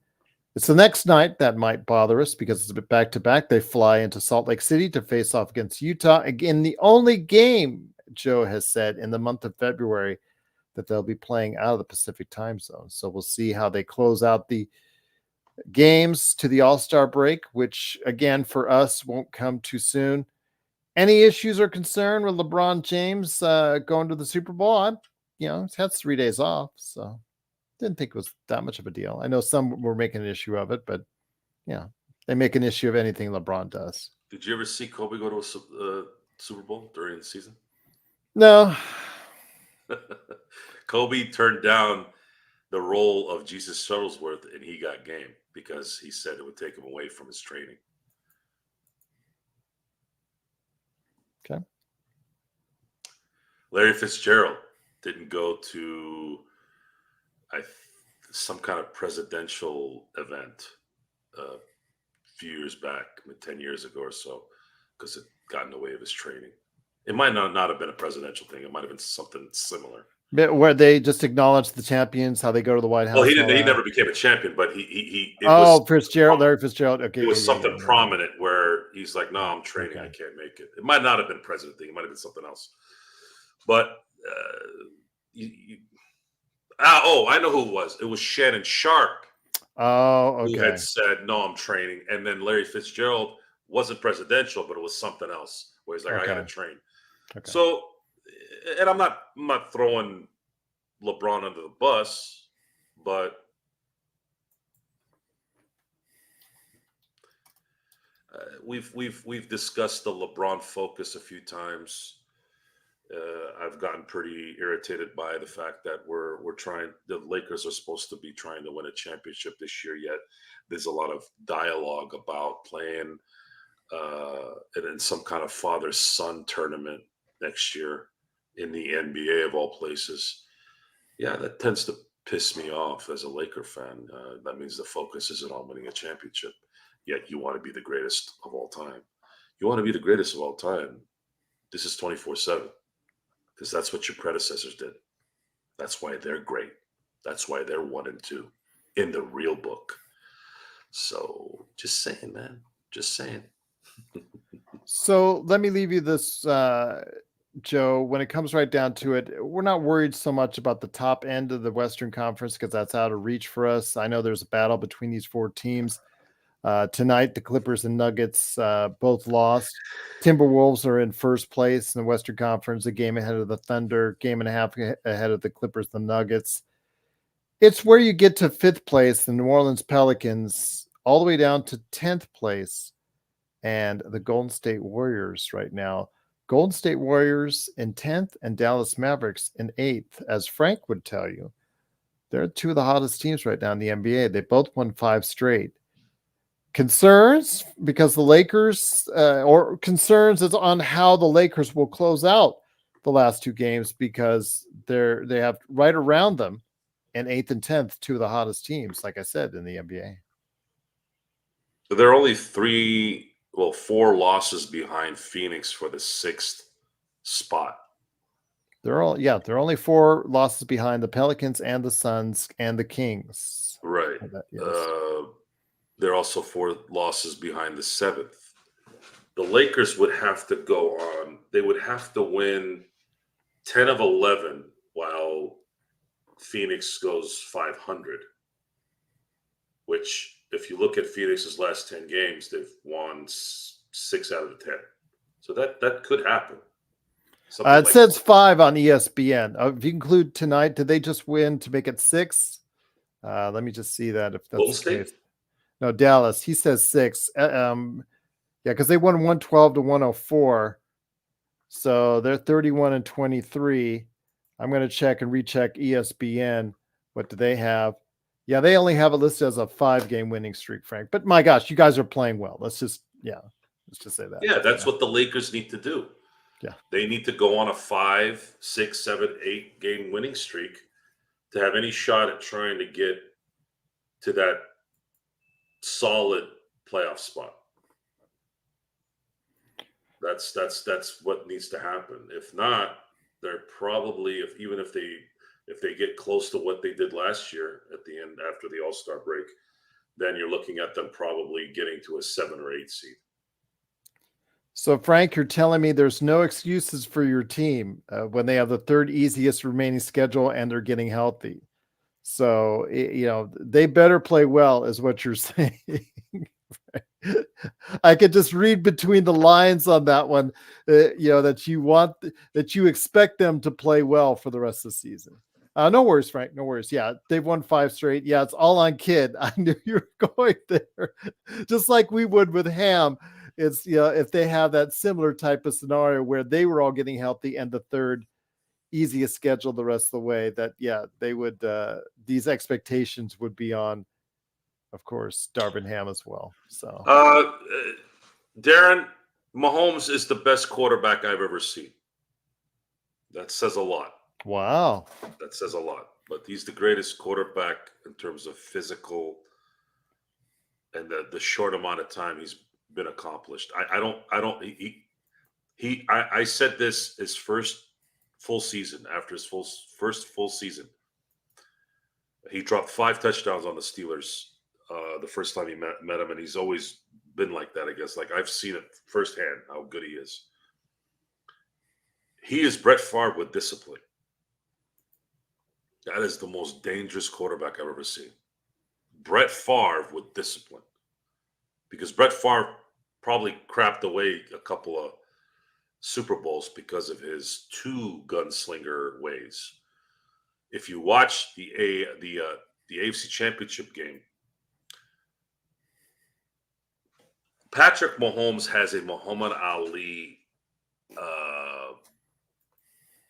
It's the next night that might bother us because it's a bit back-to-back. They fly into Salt Lake City to face off against Utah. Again, the only game, Joe has said, in the month of February that they'll be playing out of the Pacific time zone. So we'll see how they close out the games to the All-Star break, which, again, for us, won't come too soon. Any issues or concern with LeBron James going to the Super Bowl? He's had 3 days off, so didn't think it was that much of a deal. I know some were making an issue of it, but they make an issue of anything LeBron does. Did you ever see Kobe go to a Super Bowl during the season? No. Kobe turned down the role of Jesus Shuttlesworth, and he got game because he said it would take him away from his training. Okay. Larry Fitzgerald didn't go to some kind of presidential event a few years back, 10 years ago or so, because it got in the way of his training. It might not have been a presidential thing. It might have been something similar. Where they just acknowledge the champions, how they go to the White House. Well, he never became a champion, but Larry Fitzgerald. Okay, it was something prominent where he's like, "No, I'm training. Okay. I can't make it." It might not have been a president thing. It might have been something else. But I know who it was. It was Shannon Sharp. Oh, okay. Who had said, "No, I'm training," and then Larry Fitzgerald wasn't presidential, but it was something else where he's like, "I got to train." Okay. So, and I'm not throwing LeBron under the bus, but we've discussed the LeBron focus a few times. I've gotten pretty irritated by the fact that the Lakers are supposed to be trying to win a championship this year, yet there's a lot of dialogue about playing in some kind of father-son tournament next year in the NBA of all places. Yeah, that tends to piss me off as a Laker fan. That means the focus isn't on winning a championship, yet you want to be the greatest of all time. You want to be the greatest of all time. This is 24/7 because that's what your predecessors did. That's why they're great. That's why they're 1-2 in the real book. So just saying, man. Just saying. So let me leave you this, Joe. When it comes right down to it, we're not worried so much about the top end of the Western Conference because that's out of reach for us. I know there's a battle between these four teams. Tonight, the Clippers and Nuggets both lost. Timberwolves are in first place in the Western Conference, a game ahead of the Thunder, game and a half ahead of the Clippers, the Nuggets. It's where you get to fifth place, the New Orleans Pelicans, all the way down to 10th place, and the Golden State Warriors right now. Golden State Warriors in 10th and Dallas Mavericks in 8th. As Frank would tell you, they're two of the hottest teams right now in the NBA. They both won 5 straight. Concerns because the Lakers, or concerns is on how the Lakers will close out the last 2 games because they have right around them in 8th and 10th, two of the hottest teams, like I said, in the NBA. So they're only 4 losses behind Phoenix for the 6th spot. They're only 4 losses behind the Pelicans and the Suns and the Kings. Right. Yes. They're also 4 losses behind the 7th. The Lakers would have to go on. They would have to win 10 of 11 while Phoenix goes 500, which if you look at Phoenix's last 10 games, they've won 6 out of 10. So that could happen. It says 5 on ESPN. If you include tonight, did they just win to make it 6? Let me just see that if that's the case. No, Dallas. He says 6. Yeah, because they won 112 to 104. So they're 31 and 23. I'm going to check and recheck ESPN. What do they have? Yeah, they only have it listed as a 5-game winning streak, Frank. But my gosh, you guys are playing well. Let's just say that. Yeah, that's what the Lakers need to do. Yeah. They need to go on a 5, 6, 7, 8-game winning streak to have any shot at trying to get to that solid playoff spot. That's what needs to happen. If not, they're probably if they get close to what they did last year at the end after the All-Star break, then you're looking at them probably getting to a 7 or 8 seed. So, Frank, you're telling me there's no excuses for your team when they have the 3rd easiest remaining schedule and they're getting healthy. So, they better play well is what you're saying. I could just read between the lines on that one, that you expect them to play well for the rest of the season. No worries, Frank. No worries. Yeah, they've won 5 straight. Yeah, it's all on Kid. I knew you were going there. Just like we would with Ham. It's, if they have that similar type of scenario where they were all getting healthy and the 3rd easiest schedule the rest of the way, that, they would, these expectations would be on, of course, Darvin Ham as well. So, Darren, Mahomes is the best quarterback I've ever seen. That says a lot. Wow. That says a lot. But he's the greatest quarterback in terms of physical and the short amount of time he's been accomplished. I said this his first full season, after his first full season. He dropped 5 touchdowns on the Steelers the first time he met him, and he's always been like that, I guess. Like, I've seen it firsthand how good he is. He is Brett Favre with discipline. That is the most dangerous quarterback I've ever seen. Brett Favre with discipline. Because Brett Favre probably crapped away a couple of Super Bowls because of his too gunslinger ways. If you watch the AFC Championship game, Patrick Mahomes has a Muhammad Ali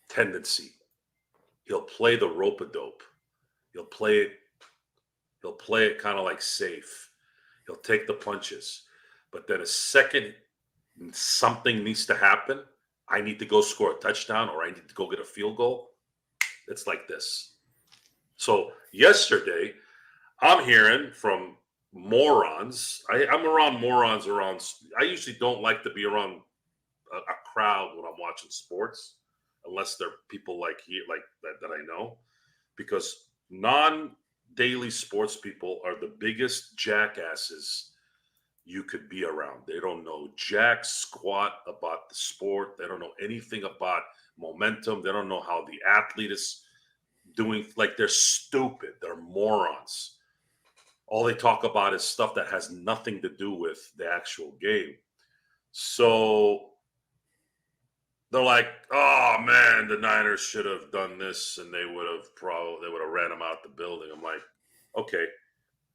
tendency. He'll play the rope-a-dope. He'll play it kind of like safe. He'll take the punches. But then a second something needs to happen, I need to go score a touchdown or I need to go get a field goal, it's like this. So yesterday, I'm hearing from morons. I'm around morons around. I usually don't like to be around a crowd when I'm watching sports, unless they're people like that I know, because non-daily sports people are the biggest jackasses you could be around. They don't know jack squat about the sport. They don't know anything about momentum. They don't know how the athlete is doing. Like, they're stupid. They're morons. All they talk about is stuff that has nothing to do with the actual game. So they're like, "Oh man, the Niners should have done this, and they would have ran him out the building." I'm like, "Okay,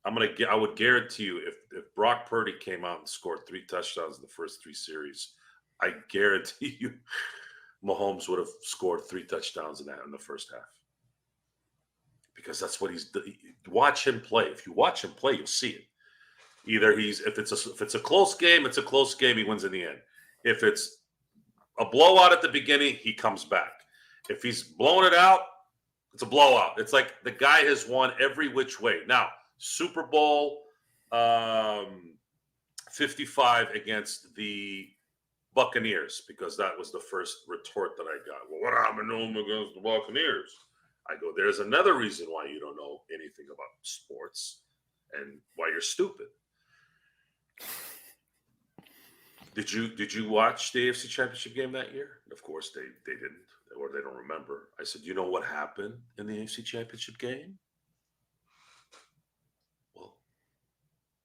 I would guarantee you, if Brock Purdy came out and scored 3 touchdowns in the first 3 series, I guarantee you, Mahomes would have scored 3 touchdowns in the first half, because that's what he's. Watch him play. If you watch him play, you'll see it. Either if it's a close game, it's a close game. He wins in the end. If it's a blowout at the beginning, he comes back. If he's blowing it out, it's a blowout. It's like the guy has won every which way. Now, Super Bowl 55 against the Buccaneers, because that was the first retort that I got. Well, what happened to him against the Buccaneers? I go, there's another reason why you don't know anything about sports and why you're stupid. Did you watch the AFC Championship game that year? Of course they didn't, or they don't remember. I said, you know what happened in the AFC Championship game? Well,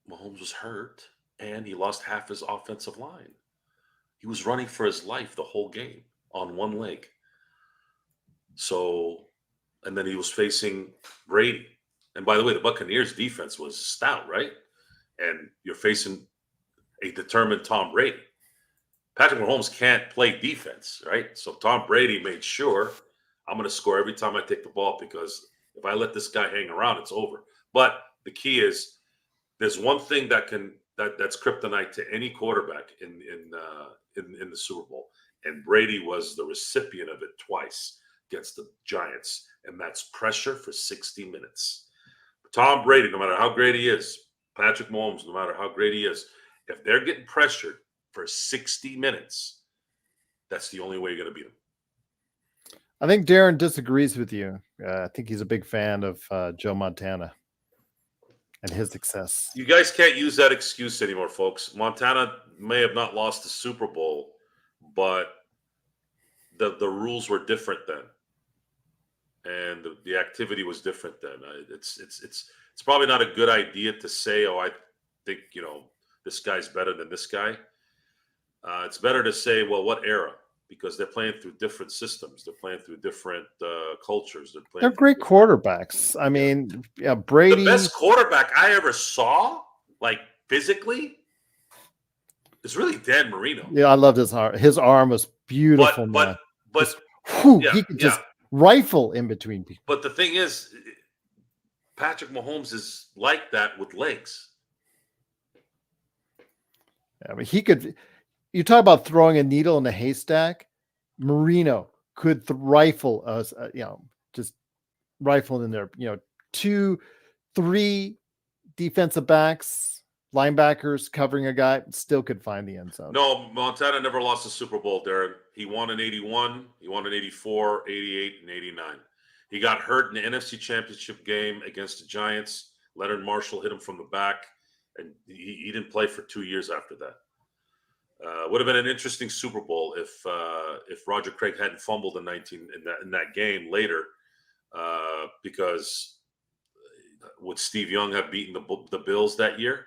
Mahomes was hurt and he lost half his offensive line. He was running for his life the whole game on one leg. So, and then he was facing Brady. And by the way, the Buccaneers defense was stout, right? And you're facing a determined Tom Brady. Patrick Mahomes can't play defense, right? So Tom Brady made sure, I'm going to score every time I take the ball, because if I let this guy hang around, it's over. But the key is, there's one thing that's kryptonite to any quarterback in the Super Bowl, and Brady was the recipient of it twice against the Giants, and that's pressure for 60 minutes. Tom Brady, no matter how great he is, Patrick Mahomes, no matter how great he is, if they're getting pressured for 60 minutes, that's the only way you're going to beat them. I think Darren disagrees with you. I think he's a big fan of Joe Montana and his success. You guys can't use that excuse anymore, folks. Montana may have not lost the Super Bowl, but the rules were different then, and the activity was different then. It's probably not a good idea to say, "Oh, I think this guy's better than this guy." It's better to say, "Well, what era?" Because they're playing through different systems. They're playing through different cultures. They're great quarterbacks. I mean, Brady. The best quarterback I ever saw, like physically, is really Dan Marino. Yeah, I loved his arm. His arm was beautiful, man. He could just rifle in between people. But the thing is, Patrick Mahomes is like that with legs. I mean, he could. You talk about throwing a needle in a haystack. Marino could rifle us, just rifle in there. 2, 3 defensive backs, linebackers covering a guy, still could find the end zone. No, Montana never lost a Super Bowl, Darren. He won in 81, he won in 84, 88, and 89. He got hurt in the NFC Championship game against the Giants. Leonard Marshall hit him from the back, and he didn't play for 2 years after that. Would have been an interesting Super Bowl if Roger Craig hadn't fumbled in that game later, because would Steve Young have beaten the Bills that year,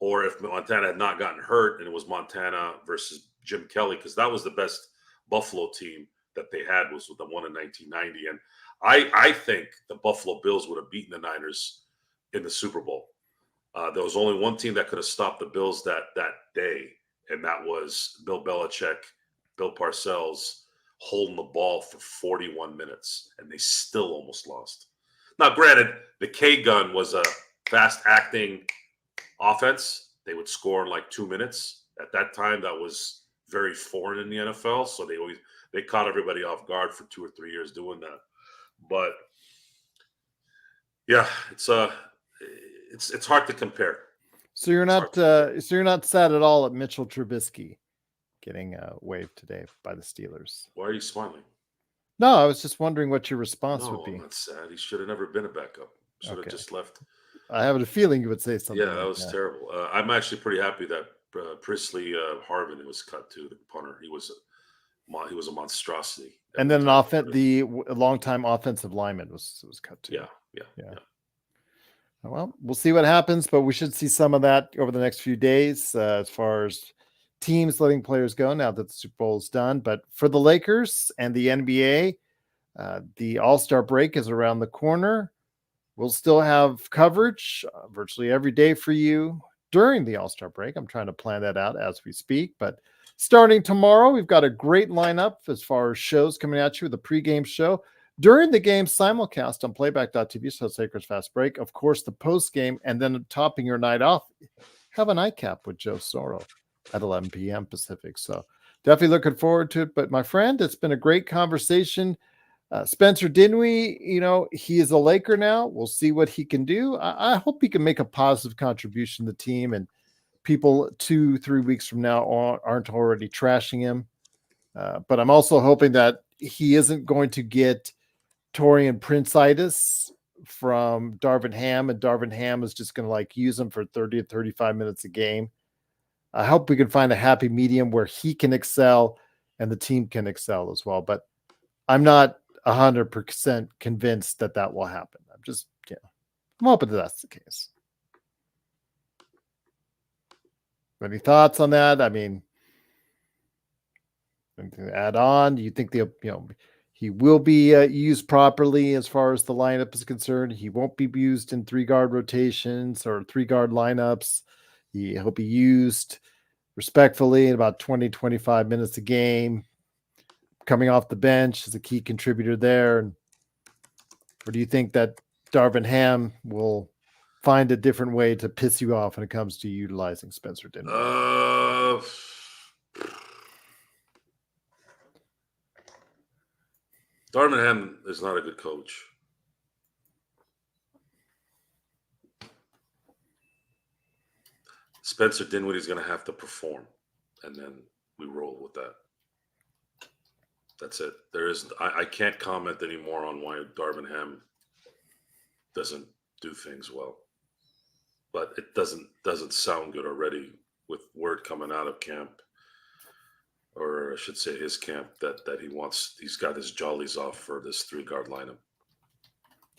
or if Montana had not gotten hurt and it was Montana versus Jim Kelly, because that was the best Buffalo team that they had, was the one in 1990, and I think the Buffalo Bills would have beaten the Niners in the Super Bowl. There was only one team that could have stopped the Bills that day, and that was Bill Belichick, Bill Parcells holding the ball for 41 minutes, and they still almost lost. Now, granted, the K-gun was a fast-acting offense. They would score in like 2 minutes. At that time, that was very foreign in the NFL, so they caught everybody off guard for 2 or 3 years doing that. But Yeah, it's hard to compare. So you're not sad at all at Mitchell Trubisky getting waived today by the Steelers. Why are you smiling? No, I was just wondering what your response would No, I'm be. not sad. He should have never been a backup. Should have just left. I have a feeling you would say something. Yeah, that was terrible. I'm actually pretty happy that Prisley Harvin was cut too. The punter, he was a monstrosity. And then the longtime offensive lineman was cut too. Yeah. Well, we'll see what happens, but we should see some of that over the next few days as far as teams letting players go now that the Super Bowl is done. But for the Lakers and the NBA, the All-Star break is around the corner. We'll still have coverage virtually every day for you during the All-Star break. I'm trying to plan that out as we speak. But starting tomorrow, we've got a great lineup as far as shows coming at you with a pregame show. During the game, simulcast on playback.tv, so it's Lakers Fast Break. Of course, the postgame, and then topping your night off, have a nightcap with Joe Soro at 11 p.m. Pacific. So definitely looking forward to it. But my friend, it's been a great conversation. Spencer Dinwiddie, he is a Laker now. We'll see what he can do. I hope he can make a positive contribution to the team, and people 2-3 weeks from now aren't already trashing him. But I'm also hoping that he isn't going to get Torian Prince-itis from Darvin Ham, and Darvin Ham is just going to use him for 30 to 35 minutes a game. I hope we can find a happy medium where he can excel and the team can excel as well. But I'm not 100% convinced that will happen. I'm hoping that's the case. Any thoughts on that? I mean, anything to add on? Do you think he will be used properly as far as the lineup is concerned? He won't be used in 3-guard rotations or 3-guard lineups. He'll be used respectfully in about 20-25 minutes a game, coming off the bench as a key contributor there. Or do you think that Darvin Ham will find a different way to piss you off when it comes to utilizing Spencer Dinwiddie? Darvin Ham is not a good coach. Spencer Dinwiddie is going to have to perform, and then we roll with that. That's it. I can't comment anymore on why Darvin Ham doesn't do things well, but it doesn't sound good already with word coming out of camp, or I should say his camp, that he's got his jollies off for this 3-guard lineup.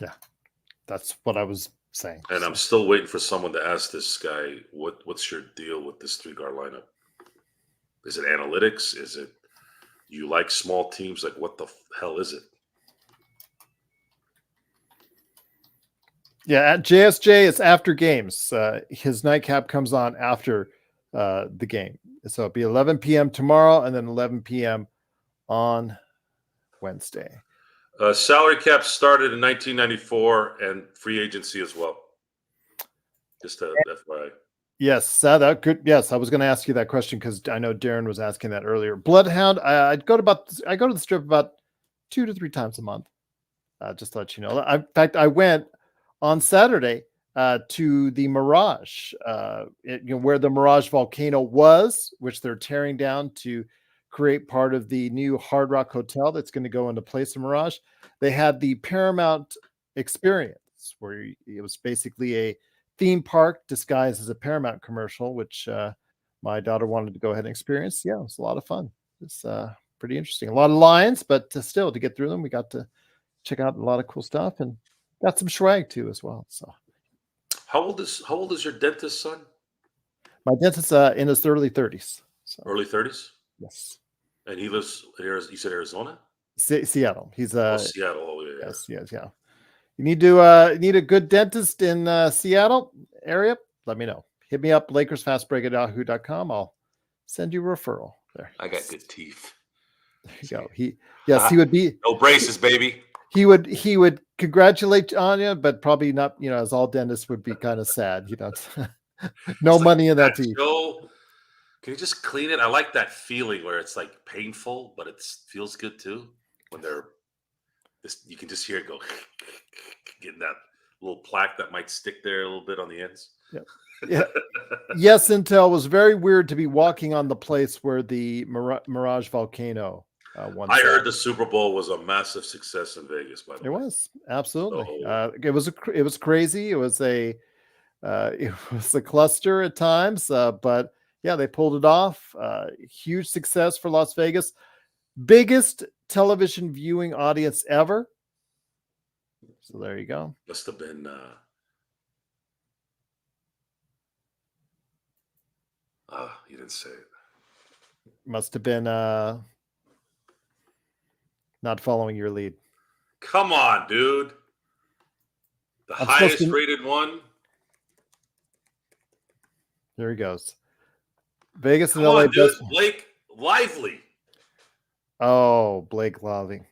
Yeah, that's what I was saying. And I'm still waiting for someone to ask this guy, what's your deal with this 3-guard lineup? Is it analytics? Is it you like small teams? Like, what the hell is it? Yeah, at JSJ, it's after games. His nightcap comes on after the game. So it'll be 11 p.m. tomorrow and then 11 p.m. on Wednesday. Salary cap started in 1994 and free agency as well. Just a FYI. Yes, good. Yes, I was going to ask you that question because I know Darren was asking that earlier. Bloodhound, I go to the strip about 2 to 3 times a month. Just to let you know. In fact, I went on Saturday to the Mirage, where the Mirage volcano was, which they're tearing down to create part of the new Hard Rock Hotel that's going to go into place of Mirage. They had the Paramount experience, where it was basically a theme park disguised as a Paramount commercial, which my daughter wanted to go ahead and experience. Yeah, it was a lot of fun. It's pretty interesting. A lot of lines, but still, to get through them, we got to check out a lot of cool stuff and got some swag too as well. So, how old is your dentist son? My dentist in his early 30s. So. Early 30s? Yes. And he lives here. You said Arizona? Seattle. He's Seattle. Oh, yeah. Yes. You need a good dentist in Seattle area? Let me know. Hit me up, LakersFastBreak@yahoo.com. I'll send you a referral there. I got good teeth. There you go. He would be no braces, baby. He would congratulate on you, but probably not. As all dentists would be kind of sad. No money in that teeth. Joe, can you just clean it? I like that feeling where it's like painful, but it feels good too. When you can just hear it go, getting that little plaque that might stick there a little bit on the ends. Yeah. Yes, Intel was very weird to be walking on the place where the Mirage volcano once. I heard the Super Bowl was a massive success in Vegas. By the It way, was absolutely. So- It was crazy. It was a cluster at times, but yeah, they pulled it off. Huge success for Las Vegas. Biggest television viewing audience ever. So there you go. must have been. You didn't say it. Must have been not following your lead. Come on, dude. The highest rated one. There he goes. Vegas and Come LA. on, dude. Blake Lively. Oh, Blake Lively.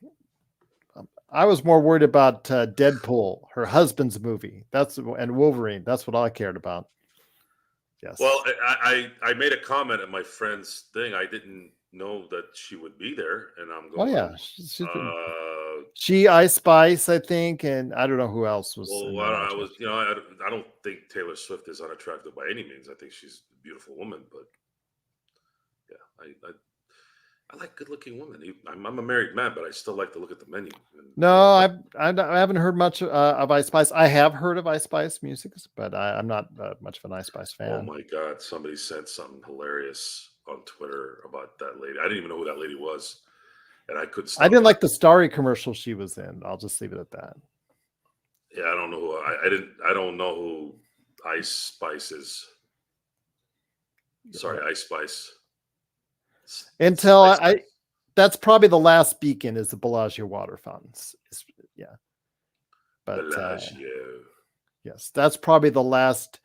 I was more worried about Deadpool, her husband's movie. And Wolverine. That's what I cared about. Yes. Well, I made a comment at my friend's thing. I didn't know that she would be there, and I'm going. Oh yeah, she Ice Spice, I think, and I don't know who else was. Well, I don't think Taylor Swift is unattractive by any means. I think she's a beautiful woman, but yeah, I like good-looking women. I'm a married man, but I still like to look at the menu. No, I haven't heard much of Ice Spice. I have heard of Ice Spice music, but I'm not much of an Ice Spice fan. Oh my God! Somebody sent something hilarious on Twitter about that lady. I didn't even know who that lady was, and I couldn't. I didn't like the Starry commercial she was in. I'll just leave it at that. Yeah, I don't know who I don't know who Ice Spice is. Sorry, Ice Spice. Until that's probably the last beacon is the Bellagio water fountains. Yeah. But yes, that's probably the last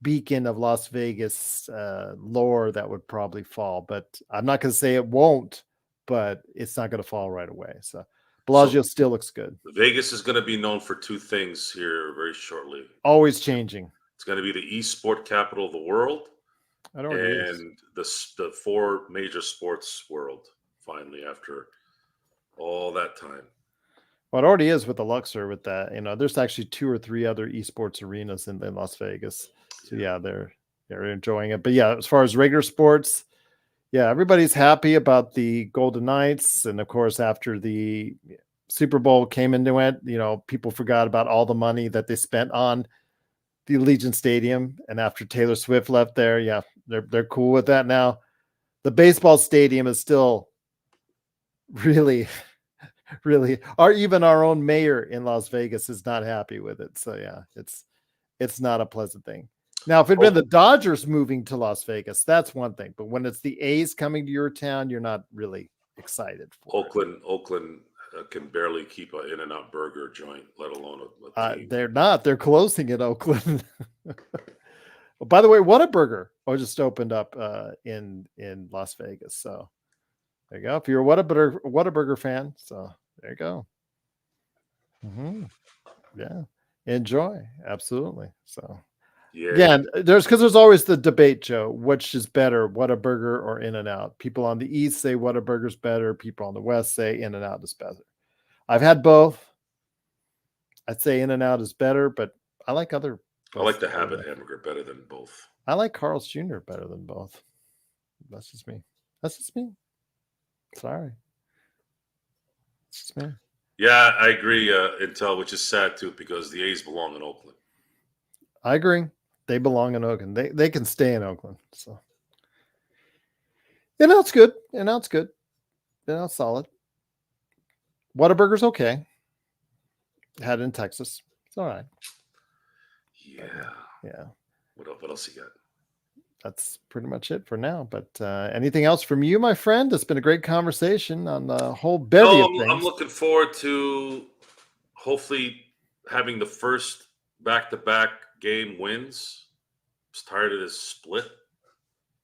beacon of Las Vegas lore that would probably fall. But I'm not going to say it won't, but it's not going to fall right away. So Bellagio still looks good. Vegas is going to be known for two things here very shortly. Always changing. It's going to be the esport capital of the world. And the four major sports world, finally, after all that time. Well, it already is with the Luxor with that. There's actually 2 or 3 other esports arenas in Las Vegas. So yeah, they're enjoying it. But yeah, as far as regular sports, yeah, everybody's happy about the Golden Knights. And of course, after the Super Bowl came into it, people forgot about all the money that they spent on the Allegiant Stadium. And after Taylor Swift left there, yeah, they're cool with that now. The baseball stadium is still really, or even our own mayor in Las Vegas is not happy with it. So yeah, it's not a pleasant thing. Now, if it had been the Dodgers moving to Las Vegas, that's one thing. But when it's the A's coming to your town, you're not really excited for Oakland can barely keep an In-N-Out burger joint, let alone a team. They're not. They're closing in Oakland. By the way, Whataburger just opened up in Las Vegas. So there you go. If you're a Whataburger fan, so there you go. Mm-hmm. Yeah, enjoy. Absolutely. So again, there's always the debate, Joe. Which is better, Whataburger or In-N-Out? People on the East say Whataburger's better. People on the West say In-N-Out is better. I've had both. I'd say In-N-Out is better, but I like other. I like the Habit hamburger better than both. I like Carl's Jr. better than both. That's just me. Sorry. It's just me. Yeah, I agree, Intel, which is sad too, because the A's belong in Oakland. I agree. They belong in Oakland. They can stay in Oakland. So In-N-Out's good. In-N-Out's good. In-N-Out's solid. Whataburger's okay. Had it in Texas. It's all right. Yeah. What else you got? That's pretty much it for now. But anything else from you, my friend? It's been a great conversation on the whole bevy of things. I'm looking forward to hopefully having the first back-to-back game wins. I'm tired of this split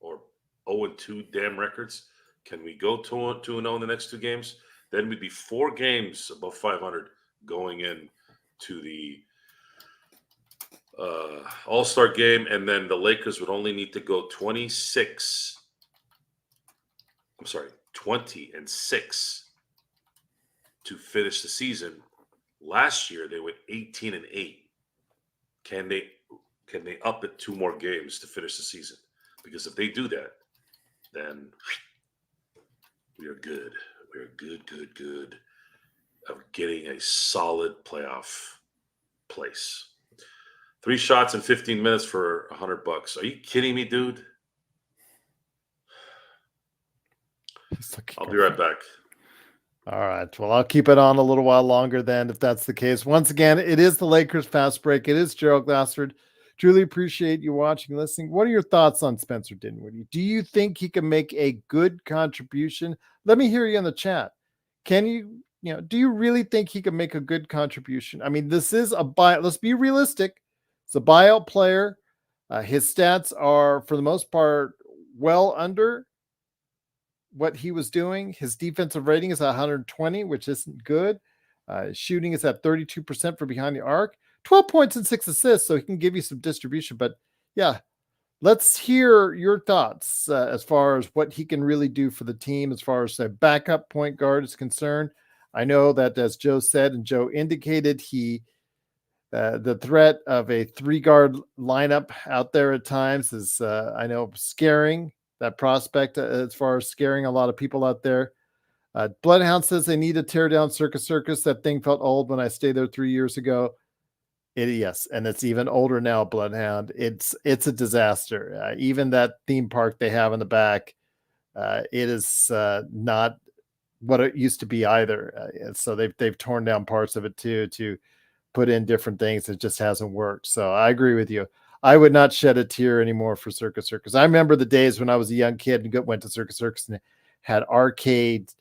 or 0-2 damn records. Can we go 2-0 in the next 2 games? Then we'd be 4 games above 500 going in to the All-Star game, and then the Lakers would only need to go 20-6 to finish the season. Last year they went 18-8 can they up it 2 more games to finish the season? Because if they do that, then we are good. We are good of getting a solid playoff place. 3 shots in 15 minutes for $100. Are you kidding me, dude? I'll be right back. All right. Well, I'll keep it on a little while longer then, if that's the case. Once again, it is the Lakers Fast Break. It is Gerald Glassford. Truly appreciate you watching, listening. What are your thoughts on Spencer Dinwiddie? Do you think he can make a good contribution? Let me hear you in the chat. Can you, do you really think he can make a good contribution? I mean, this is a buyout. Let's be realistic. It's a buyout player. His stats are, for the most part, well under what he was doing. His defensive rating is 120, which isn't good. Shooting is at 32% for behind the arc. 12 points and 6 assists, so he can give you some distribution. But yeah, let's hear your thoughts as far as what he can really do for the team as far as a backup point guard is concerned. I know that, as Joe said and Joe indicated, the threat of a 3-guard lineup out there at times is, I know, scaring. That prospect as far as scaring a lot of people out there. Bloodhound says they need to tear down Circus Circus. That thing felt old when I stayed there 3 years ago. Yes, and it's even older now, Bloodhound. It's a disaster. Even that theme park they have in the back, it is not what it used to be either. So they've torn down parts of it too to put in different things. It just hasn't worked. So I agree with you. I would not shed a tear anymore for Circus Circus. I remember the days when I was a young kid and went to Circus Circus and had arcades.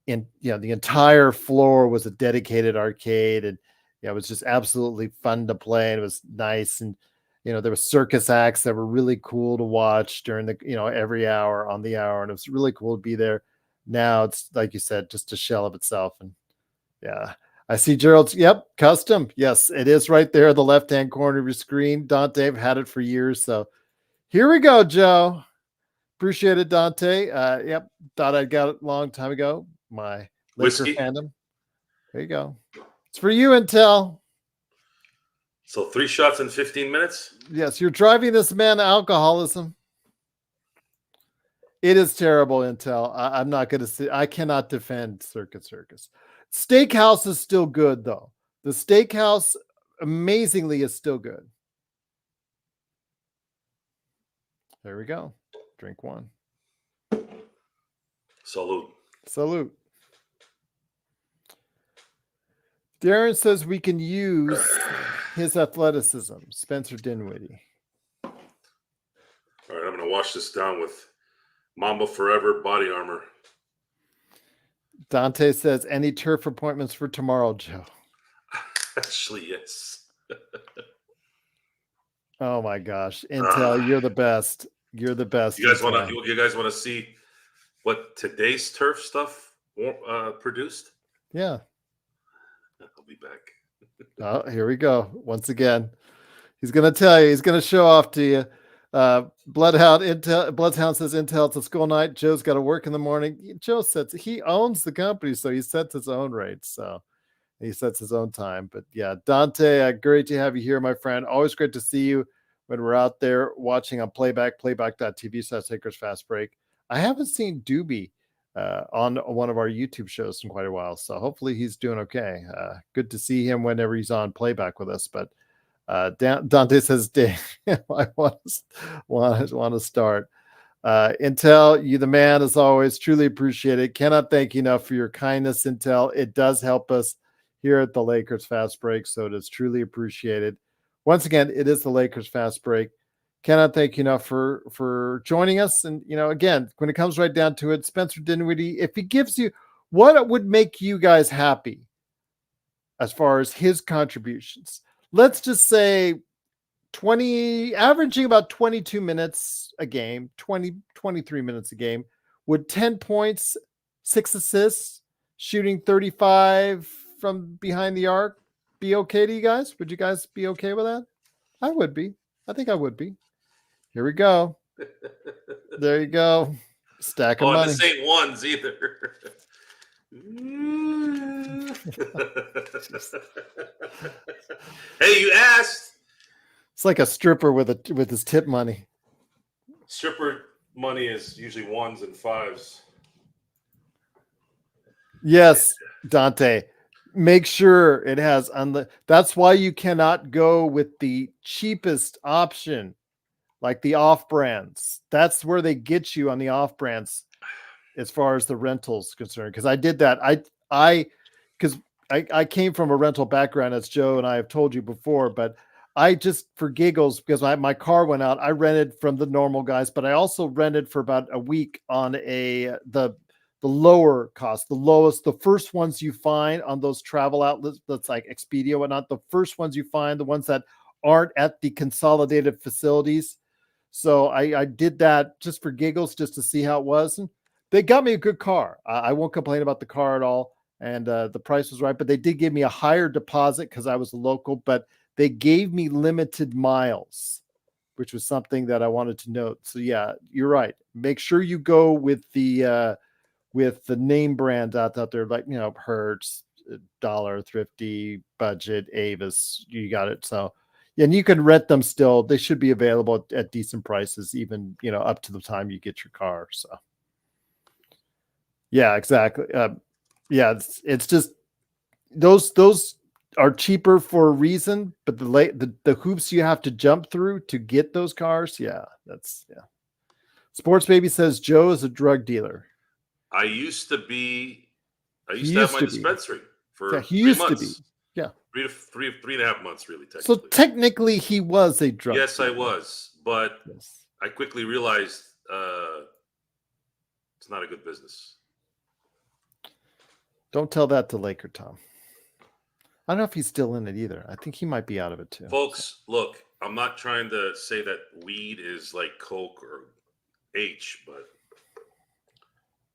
And the entire floor was a dedicated arcade, and it was just absolutely fun to play. And it was nice, and there were circus acts that were really cool to watch during the every hour on the hour, and it was really cool to be there. Now it's, like you said, just a shell of itself. And yeah. I see Gerald's. Yep, custom. Yes, it is right there, the left-hand corner of your screen. Dante, I've had it for years. So here we go, Joe. Appreciate it, Dante. Yep, thought I'd got it a long time ago. My Laker fandom. There you go. It's for you, Intel. So 3 shots in 15 minutes? Yes, you're driving this man to alcoholism. It is terrible, Intel. I'm not going to say. I cannot defend Circus Circus. Steakhouse is still good, though. The Steakhouse, amazingly, is still good. There we go. Drink one. Salute. Salute. Darren says we can use his athleticism. Spencer Dinwiddie. All right, I'm going to wash this down with Mamba Forever body armor. Dante says, any turf appointments for tomorrow, Joe? Actually, yes. Oh my gosh. Intel, you're the best. You're the best. You guys want to see what today's turf stuff produced? Yeah. I'll be back. Oh, here we go. Once again, he's going to tell you, he's going to show off to you. Bloodhound says Intel, it's a school night. Joe's got to work in the morning. Joe he owns the company, so he sets his own rates. So he sets his own time. But yeah, Dante, great to have you here, my friend. Always great to see you when we're out there watching on playback.tv/Lakers Fast Break. I haven't seen Doobie on one of our YouTube shows in quite a while, so hopefully he's doing okay. Good to see him whenever he's on playback with us. But Dante says, I want to start. Intel, you the man as always. Truly appreciate it. Cannot thank you enough for your kindness, Intel. It does help us here at the Lakers Fast Break, so it is truly appreciated. Once again, it is the Lakers Fast Break. Cannot thank you enough for joining us. And again, when it comes right down to it, Spencer Dinwiddie, if he gives you what would make you guys happy as far as his contributions, let's just say averaging about 22 minutes a game, 23 minutes a game, would 10 points, 6 assists, shooting 35 from behind the arc be okay to you guys? Would you guys be okay with that? I would be. I think I would be. Here we go. There you go. Stack of money. This ain't ones either. Hey, you asked. It's like a stripper with his tip money. Stripper money is usually 1s and 5s. Yes, Dante. Make sure it has that's why you cannot go with the cheapest option, like the off brands. That's where they get you on the off brands as far as the rentals concerned. Because I did that. I came from a rental background, as Joe and I have told you before, but I just, for giggles, because my car went out, I rented from the normal guys, but I also rented for about a week on the lower cost, the lowest, the first ones you find on those travel outlets, that's like Expedia, whatnot, the first ones you find, the ones that aren't at the consolidated facilities. So I did that just for giggles, just to see how it was. And they got me a good car. I won't complain about the car at all. And the price was right, but they did give me a higher deposit because I was a local, but they gave me limited miles, which was something that I wanted to note. So yeah, you're right. Make sure you go with the name brands out there, like, Hertz, Dollar, Thrifty, Budget, Avis, you got it. So, and you can rent them still. They should be available at decent prices, even, up to the time you get your car. So yeah, exactly. Yeah, it's just those are cheaper for a reason, but the hoops you have to jump through to get those cars, yeah. Sports Baby says Joe is a drug dealer. I used to have my dispensary for he 3 used months. to be. Yeah. 3.5 months, really, technically. So technically he was a drug Yes, dealer. I was, but yes. I quickly realized it's not a good business. Don't tell that to Laker Tom. I don't know if he's still in it either. I think he might be out of it too. Folks, look, I'm not trying to say that weed is like Coke or H, but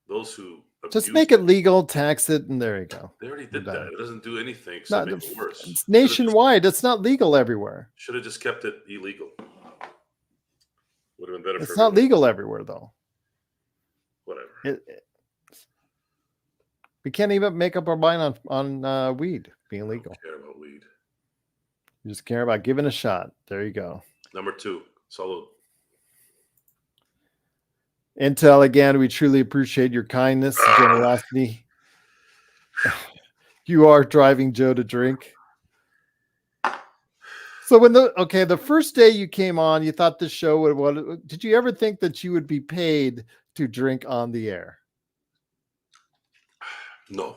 those who just make it legal, tax it, and there you go. They already did that. It doesn't do anything except make it worse. It's nationwide. It's not legal everywhere. Should have just kept it illegal. Would have been better. It's not legal everywhere, though. Whatever. We can't even make up our mind on weed being legal. I don't care about weed. You just care about giving a shot. There you go. Number 2, salute. Intel, again, we truly appreciate your kindness and generosity. You are driving Joe to drink. So the first day you came on, you thought this show did you ever think that you would be paid to drink on the air? No.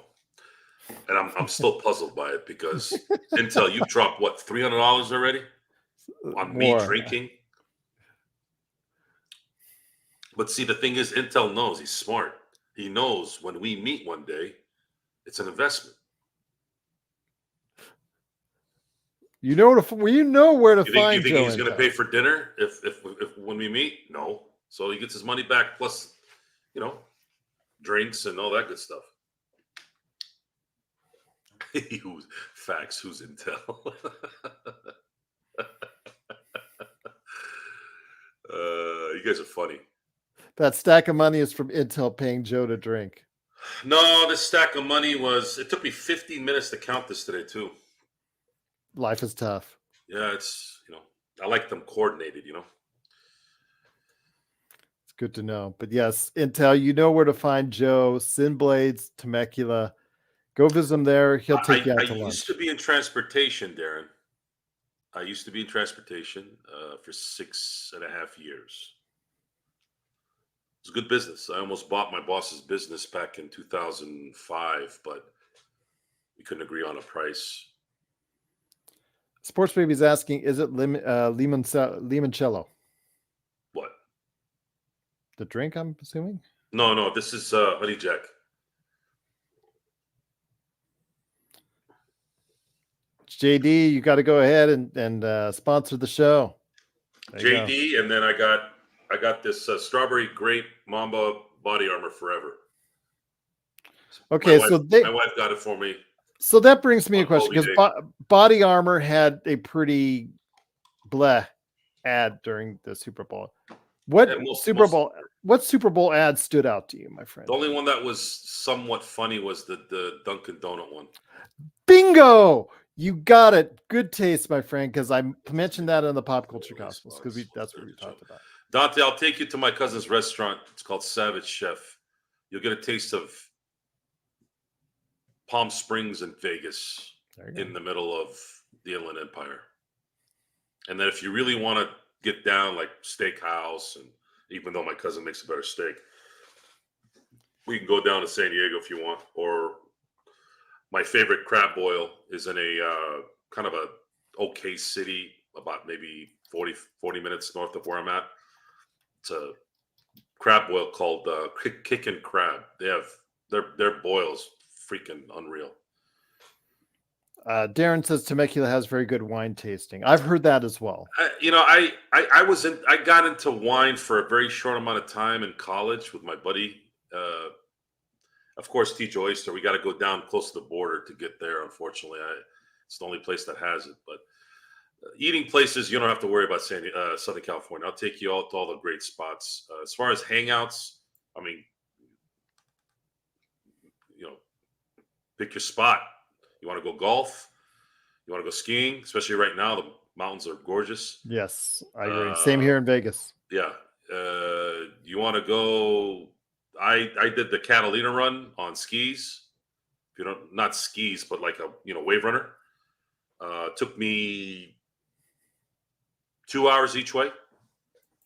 And I'm still puzzled by it because Intel, you've dropped what, $300 already on me drinking? But see, the thing is, Intel knows, he's smart. He knows when we meet one day, it's an investment. You know where to find. You think he's going to pay for dinner if when we meet? No. So he gets his money back plus, drinks and all that good stuff. Facts. Who's Intel? You guys are funny. That stack of money is from Intel paying Joe to drink. No, this stack of money it took me 15 minutes to count this today, too. Life is tough. Yeah, it's, I like them coordinated, It's good to know. But yes, Intel, you know where to find Joe, Sin Blades, Temecula. Go visit him there. He'll take you out to lunch. I used to be in transportation, Darren. I used to be in transportation for 6.5 years. It was a good business. I almost bought my boss's business back in 2005, but we couldn't agree on a price. Sports Baby's asking, is it limoncello? What? The drink, I'm assuming? No. This is Honey Jack. JD, you got to go ahead and sponsor the show. JD, and then I got this strawberry grape Mamba body armor forever. Okay, my wife got it for me. So that brings me a question, because Body Armor had a pretty bleh ad during the Super Bowl. What Super Bowl ad stood out to you, my friend? The only one that was somewhat funny was the Dunkin' Donut one. Bingo! You got it. Good taste, my friend, because I mentioned that in the Pop Culture Cosmos, because that's what we talked about. Dante, I'll take you to my cousin's restaurant. It's called Savage Chef. You'll get a taste of Palm Springs and Vegas in the middle of the Inland Empire. And then if you really want to get down, like steakhouse, and even though my cousin makes a better steak, we can go down to San Diego if you want. Or my favorite crab boil is in a kind of a okay city, about maybe 40 minutes north of where I'm at. It's a crab boil called Kickin' Crab. They have their boils freaking unreal. Darren says Temecula has very good wine tasting. I've heard that as well. I got into wine for a very short amount of time in college with my buddy. Of course, Teach Oyster. We got to go down close to the border to get there. Unfortunately, it's the only place that has it. But eating places, you don't have to worry about Southern California. I'll take you all to all the great spots. As far as hangouts, I mean, pick your spot. You want to go golf? You want to go skiing? Especially right now, the mountains are gorgeous. Yes, I agree. Same here in Vegas. Yeah. You want to go? I did the Catalina run on skis. If you don't, not skis, but like a wave runner. Took me 2 hours each way.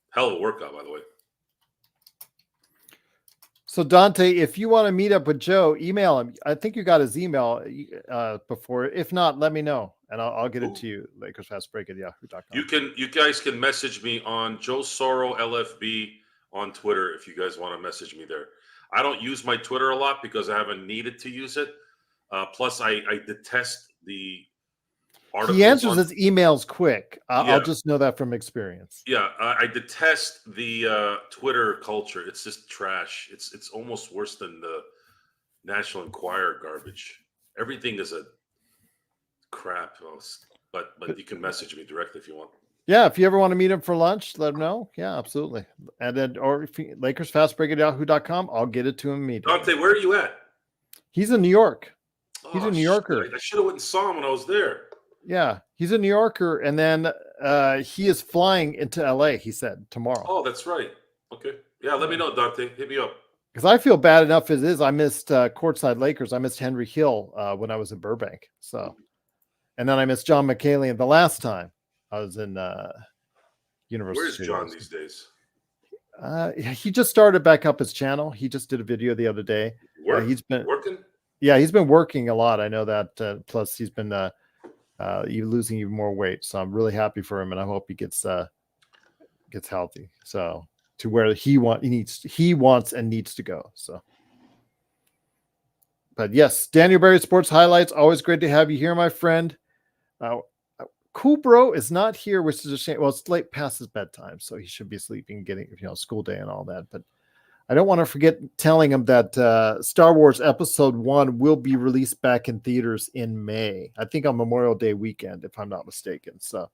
Hell of a workout, by the way. So Dante, if you want to meet up with Joe, email him. I think you got his email before. If not, let me know, and I'll get it to you. LakersFastBreak@yahoo.com. You guys can message me on Joe Soro LFB on Twitter if you guys want to message me there. I don't use my Twitter a lot because I haven't needed to use it. Plus, I detest the articles. He answers his emails quick. I'll just know that from experience. Yeah, I detest the Twitter culture. It's just trash. It's almost worse than the National Enquirer garbage. Everything is a crap. But you can message me directly if you want. Yeah, if you ever want to meet him for lunch, let him know. Yeah, absolutely. And then, or if LakersFastBreak@yahoo.com, I'll get it to him immediately. Dante, where are you at? He's in New York. He's a New Yorker. I should have went and saw him when I was there. Yeah, he's a New Yorker, and then he is flying into LA, he said, tomorrow. Oh, that's right. Okay. Yeah, let me know, Dante. Hit me up. Because I feel bad enough as is. I missed Courtside Lakers. I missed Henry Hill when I was in Burbank. So, and then I missed John McCallion the last time I was in University. Where's John these days? He just started back up his channel. He just did a video the other day. He's been working. Yeah, he's been working a lot. I know that. Plus, he's been losing even more weight. So I'm really happy for him, and I hope he gets healthy. So to where he wants and needs to go. So, but yes, Daniel Berry Sports Highlights. Always great to have you here, my friend. Cool Bro is not here, which is a shame. Well, it's late past his bedtime, so he should be sleeping, getting school day and all that. But I don't want to forget telling him that Star Wars Episode 1 will be released back in theaters in May. I think on Memorial Day weekend, if I'm not mistaken. So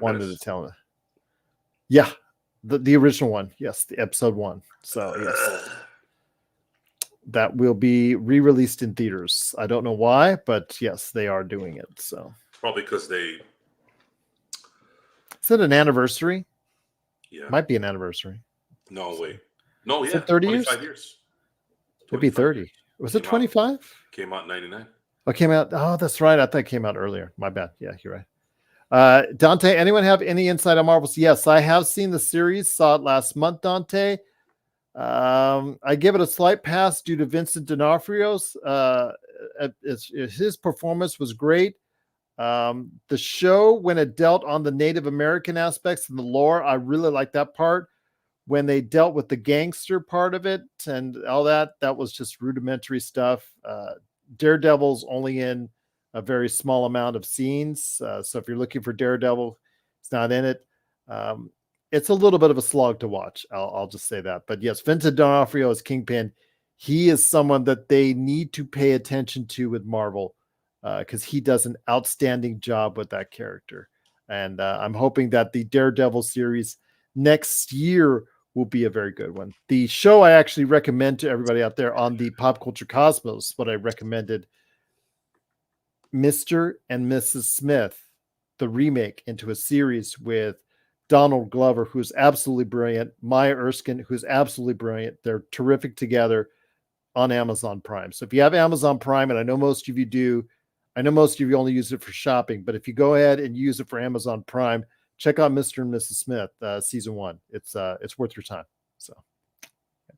wanted to tell him. Yeah, the original one. Yes, the Episode 1. So yes, that will be re-released in theaters. I don't know why, but yes, they are doing it. So probably because they. Is it an anniversary? Yeah, might be an anniversary. No, wait. No, yeah, 30 years. It'd be 30. Was it 25? Came out in 99. Oh, came out. Oh, that's right. I thought it came out earlier. My bad. Yeah, you're right. Dante, anyone have any insight on Marvels? Yes, I have seen the series. Saw it last month, Dante. I give it a slight pass due to Vincent D'Onofrio's. His performance was great. The show, when it dealt on the Native American aspects and the lore, I really liked that part. When they dealt with the gangster part of it and all that, that was just rudimentary stuff. Daredevil's only in a very small amount of scenes. So if you're looking for Daredevil, it's not in it. It's a little bit of a slog to watch. I'll just say that. But yes, Vincent D'Onofrio as Kingpin. He is someone that they need to pay attention to with Marvel because he does an outstanding job with that character. And I'm hoping that the Daredevil series next year will be a very good one. The show I actually recommend to everybody out there on the Pop Culture Cosmos, what I recommended Mr. and Mrs. Smith, the remake, into a series with Donald Glover, who's absolutely brilliant, Maya Erskine, who's absolutely brilliant. They're terrific together on Amazon Prime. So if you have Amazon Prime, and I know most of you do, I know most of you only use it for shopping, but if you go ahead and use it for Amazon Prime, check out Mr. and Mrs. Smith, season 1. It's worth your time. So,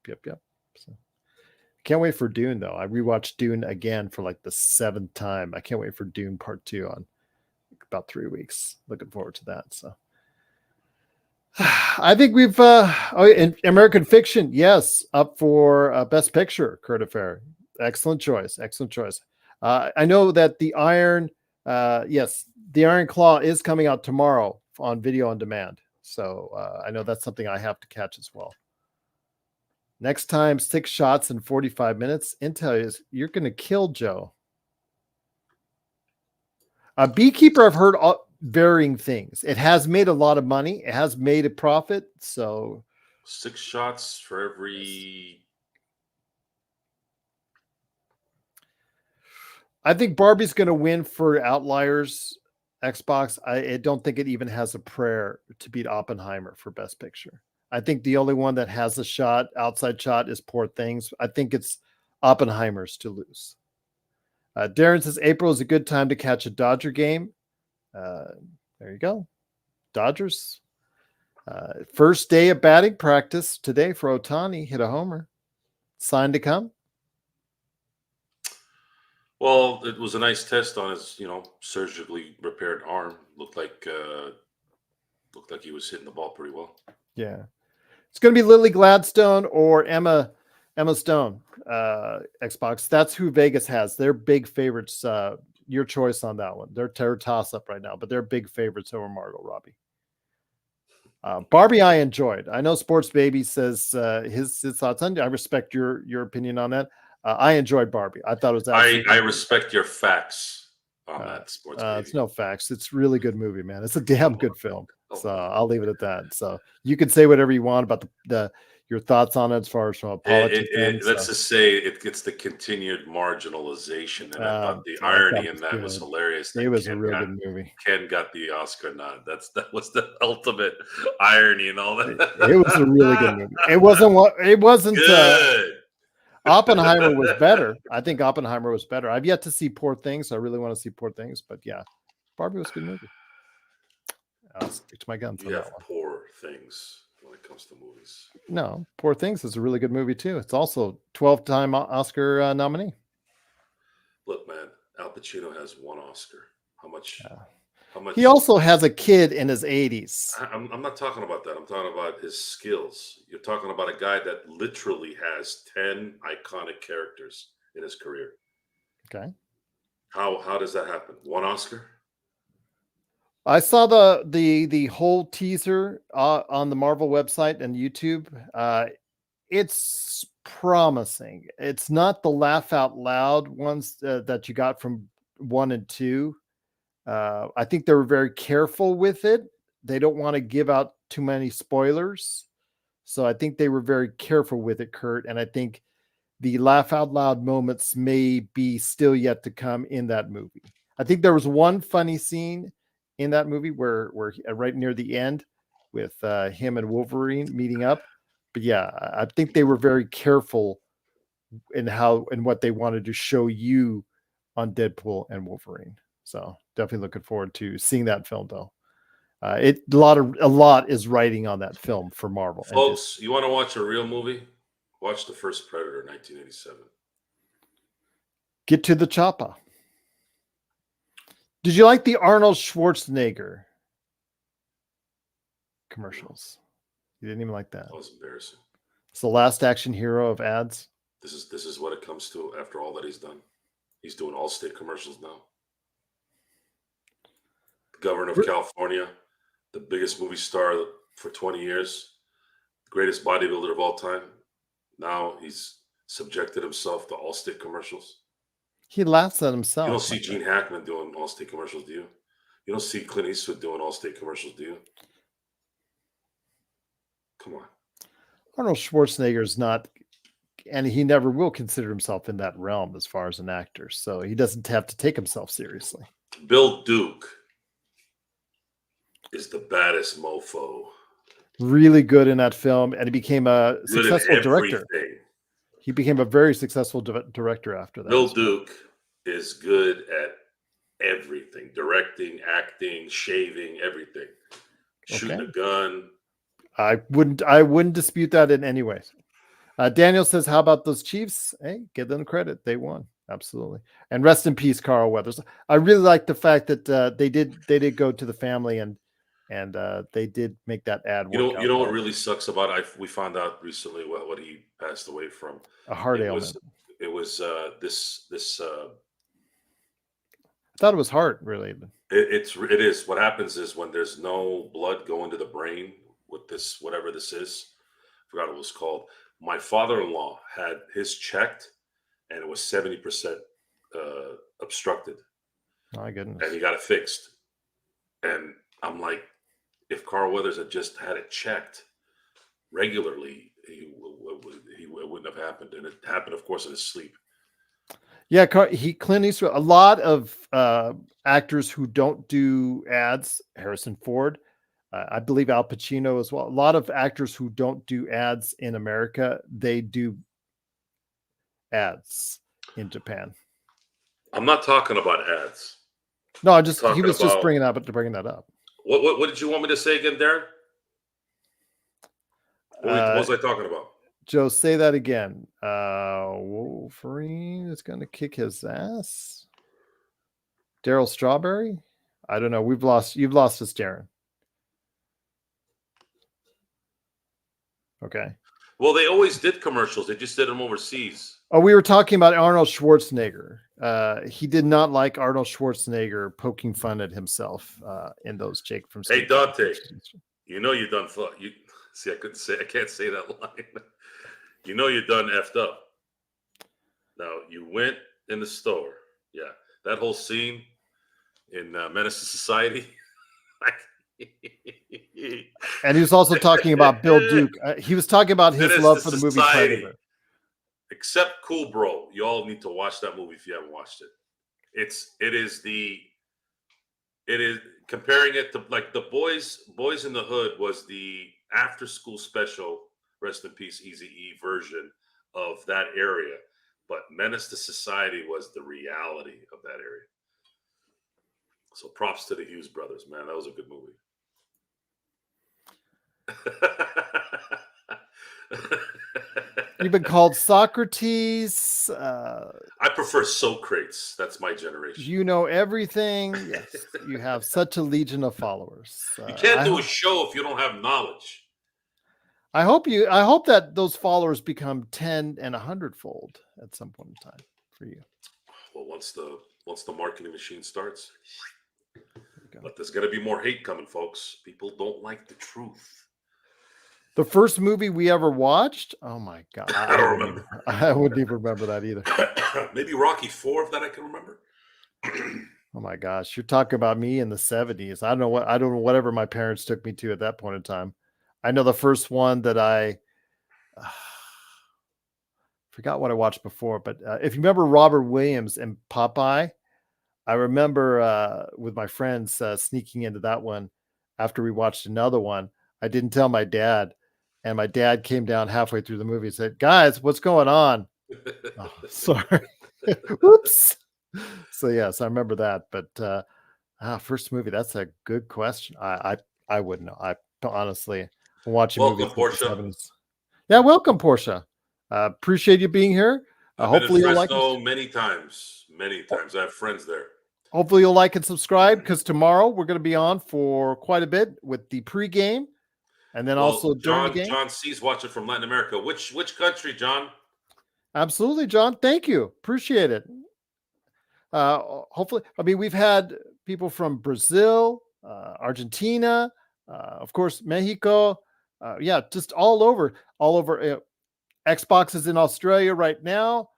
yep. So, can't wait for Dune though. I rewatched Dune again for like the 7th time. I can't wait for Dune Part 2 on about 3 weeks. Looking forward to that. So, I think we've in American Fiction, yes, up for Best Picture. Kurt Affair, excellent choice. I know that the Iron Claw is coming out tomorrow on video on demand. So I know that's something I have to catch as well. Next time, 6 shots in 45 minutes. Intel is you're going to kill Joe. Beekeeper, I've heard varying things. It has made a lot of money. It has made a profit. So 6 shots for every. I think Barbie's going to win for Outliers Xbox. I don't think it even has a prayer to beat Oppenheimer for Best Picture. I think the only one that has a outside shot is Poor Things. I think it's Oppenheimer's to lose. Darren says April is a good time to catch a Dodger game. There you go. Dodgers. First day of batting practice today for Ohtani. Hit a homer. Sign to come. Well, it was a nice test on his, surgically repaired arm. Looked like he was hitting the ball pretty well. Yeah. It's going to be Lily Gladstone or Emma Stone, Xbox. That's who Vegas has. They're big favorites. Your choice on that one. They're toss up right now, but they're big favorites over Margot Robbie. Barbie, I enjoyed. I know Sports Baby says his thoughts on. I respect your opinion on that. I enjoyed Barbie. I thought it was absolutely. I respect your facts on that, Sports Baby. It's no facts. It's a really good movie, man. It's a damn good film. So I'll leave it at that. So you can say whatever you want about your thoughts on it as far as from a politics. Let's just say it gets the continued marginalization, and I thought the irony in that was hilarious. It was a real good movie. Ken got the Oscar nod. That was the ultimate irony and all that. It was a really good movie. It wasn't good. Oppenheimer was better. I think Oppenheimer was better. I've yet to see Poor Things. I really want to see Poor Things, but yeah, Barbie was a good movie. I'll stick to my guns on that one. Poor Things when it comes to movies. No, Poor Things is a really good movie too. It's also 12-time Oscar nominee. Look, man, Al Pacino has 1 Oscar. How much? He also has a kid in his 80s. I'm not talking about that. I'm talking about his skills. You're talking about a guy that literally has 10 iconic characters in his career. Okay. How does that happen? 1 Oscar? I saw the whole teaser on the Marvel website and YouTube. It's promising. It's not the laugh out loud ones that you got from 1 and 2. I think they were very careful with it. They don't want to give out too many spoilers. So I think they were very careful with it, Kurt. And I think the laugh out loud moments may be still yet to come in that movie. I think there was one funny scene in that movie where right near the end with him and Wolverine meeting up. But yeah, I think they were very careful in what they wanted to show you on Deadpool and Wolverine. So definitely looking forward to seeing that film though. A lot is writing on that film for Marvel. Folks, you want to watch a real movie? Watch The First Predator, 1987. Get to the chopper. Did you like the Arnold Schwarzenegger commercials? You didn't even like that. That was embarrassing. It's the last action hero of ads. This is what it comes to after all that he's done. He's doing Allstate commercials now. The governor of California, the biggest movie star for 20 years, the greatest bodybuilder of all time. Now he's subjected himself to Allstate commercials. He laughs at himself. You don't see Gene Hackman doing Allstate commercials, do you? You don't see Clint Eastwood doing Allstate commercials, do you? Come on. Arnold Schwarzenegger is not and he never will consider himself in that realm as far as an actor. So he doesn't have to take himself seriously. Bill Duke is the baddest mofo. Really good in that film, and he became a Good successful director. everything. He became a very successful director after that. Bill Duke is good at everything: directing, acting, shaving, everything. Shooting a gun. I wouldn't dispute that in any way. Daniel says, how about those Chiefs? Hey, give them credit. They won. Absolutely. And rest in peace, Carl Weathers. I really like the fact that they did go to the family and they did make that ad work out. You know what really sucks about it? We found out recently what he passed away from. A heart ailment. It was this I thought it was heart related. It is. What happens is when there's no blood going to the brain with this, whatever this is, I forgot what it was called. My father-in-law had his checked, and it was 70% obstructed. My goodness. And he got it fixed. And I'm like, if Carl Weathers had just had it checked regularly, it wouldn't have happened. And it happened, of course, in his sleep. Yeah, Clint Eastwood. A lot of actors who don't do ads. Harrison Ford, I believe Al Pacino as well. A lot of actors who don't do ads in America, they do ads in Japan. I'm not talking about ads. No, he was just bringing that up. What did you want me to say again, Darren? What was I talking about? Joe, say that again. Wolverine is going to kick his ass. Daryl Strawberry? I don't know. You've lost us, Darren. Okay. Well, they always did commercials. They just did them overseas. Oh, we were talking about Arnold Schwarzenegger. He did not like Arnold Schwarzenegger poking fun at himself in those Jake from. Hey, Dante, you know you done. You see, I can't say that line. You know you're done effed up. Now, you went in the store. Yeah. That whole scene in Menace to Society. And he was also talking about Bill Duke. He was talking about his love for the movie Predator. Except Cool Bro. You all need to watch that movie if you haven't watched it. It is comparing it to like the Boys in the Hood was the after school special, rest in peace, Eazy-E version of that area. But Menace to Society was the reality of that area. So props to the Hughes brothers, man. That was a good movie. You've been called Socrates. I prefer Socrates. That's my generation. You know everything. Yes, you have such a legion of followers. You can't do a show if you don't have knowledge. I hope that those followers become 10 and 100-fold at some point in time for you. Well, once the marketing machine starts, but there's going to be more hate coming, folks. People don't like the truth. The first movie we ever watched? Oh my God. I don't remember. I wouldn't even remember that either. Maybe Rocky IV, that I can remember. Oh my gosh. You're talking about me in the 70s. I don't know whatever my parents took me to at that point in time. I know the first one that I forgot what I watched before, but if you remember Robert Williams and Popeye, I remember with my friends sneaking into that one after we watched another one. I didn't tell my dad, and my dad came down halfway through the movie and said, "Guys, what's going on?" Oh, sorry. Oops. So yes, I remember that. But first movie, that's a good question. I wouldn't know. I honestly watching movies. Portia. Yeah, welcome, Portia. Appreciate you being here. Hopefully you'll like it. Many times. I have friends there. Hopefully you'll like and subscribe, because tomorrow we're going to be on for quite a bit with the pregame, and then also during the game. John C's watching from Latin America. Which country, John? Absolutely, John. Thank you. Appreciate it. Hopefully, I mean, we've had people from Brazil, Argentina, of course, Mexico. Yeah, just all over. Xbox is in Australia right now.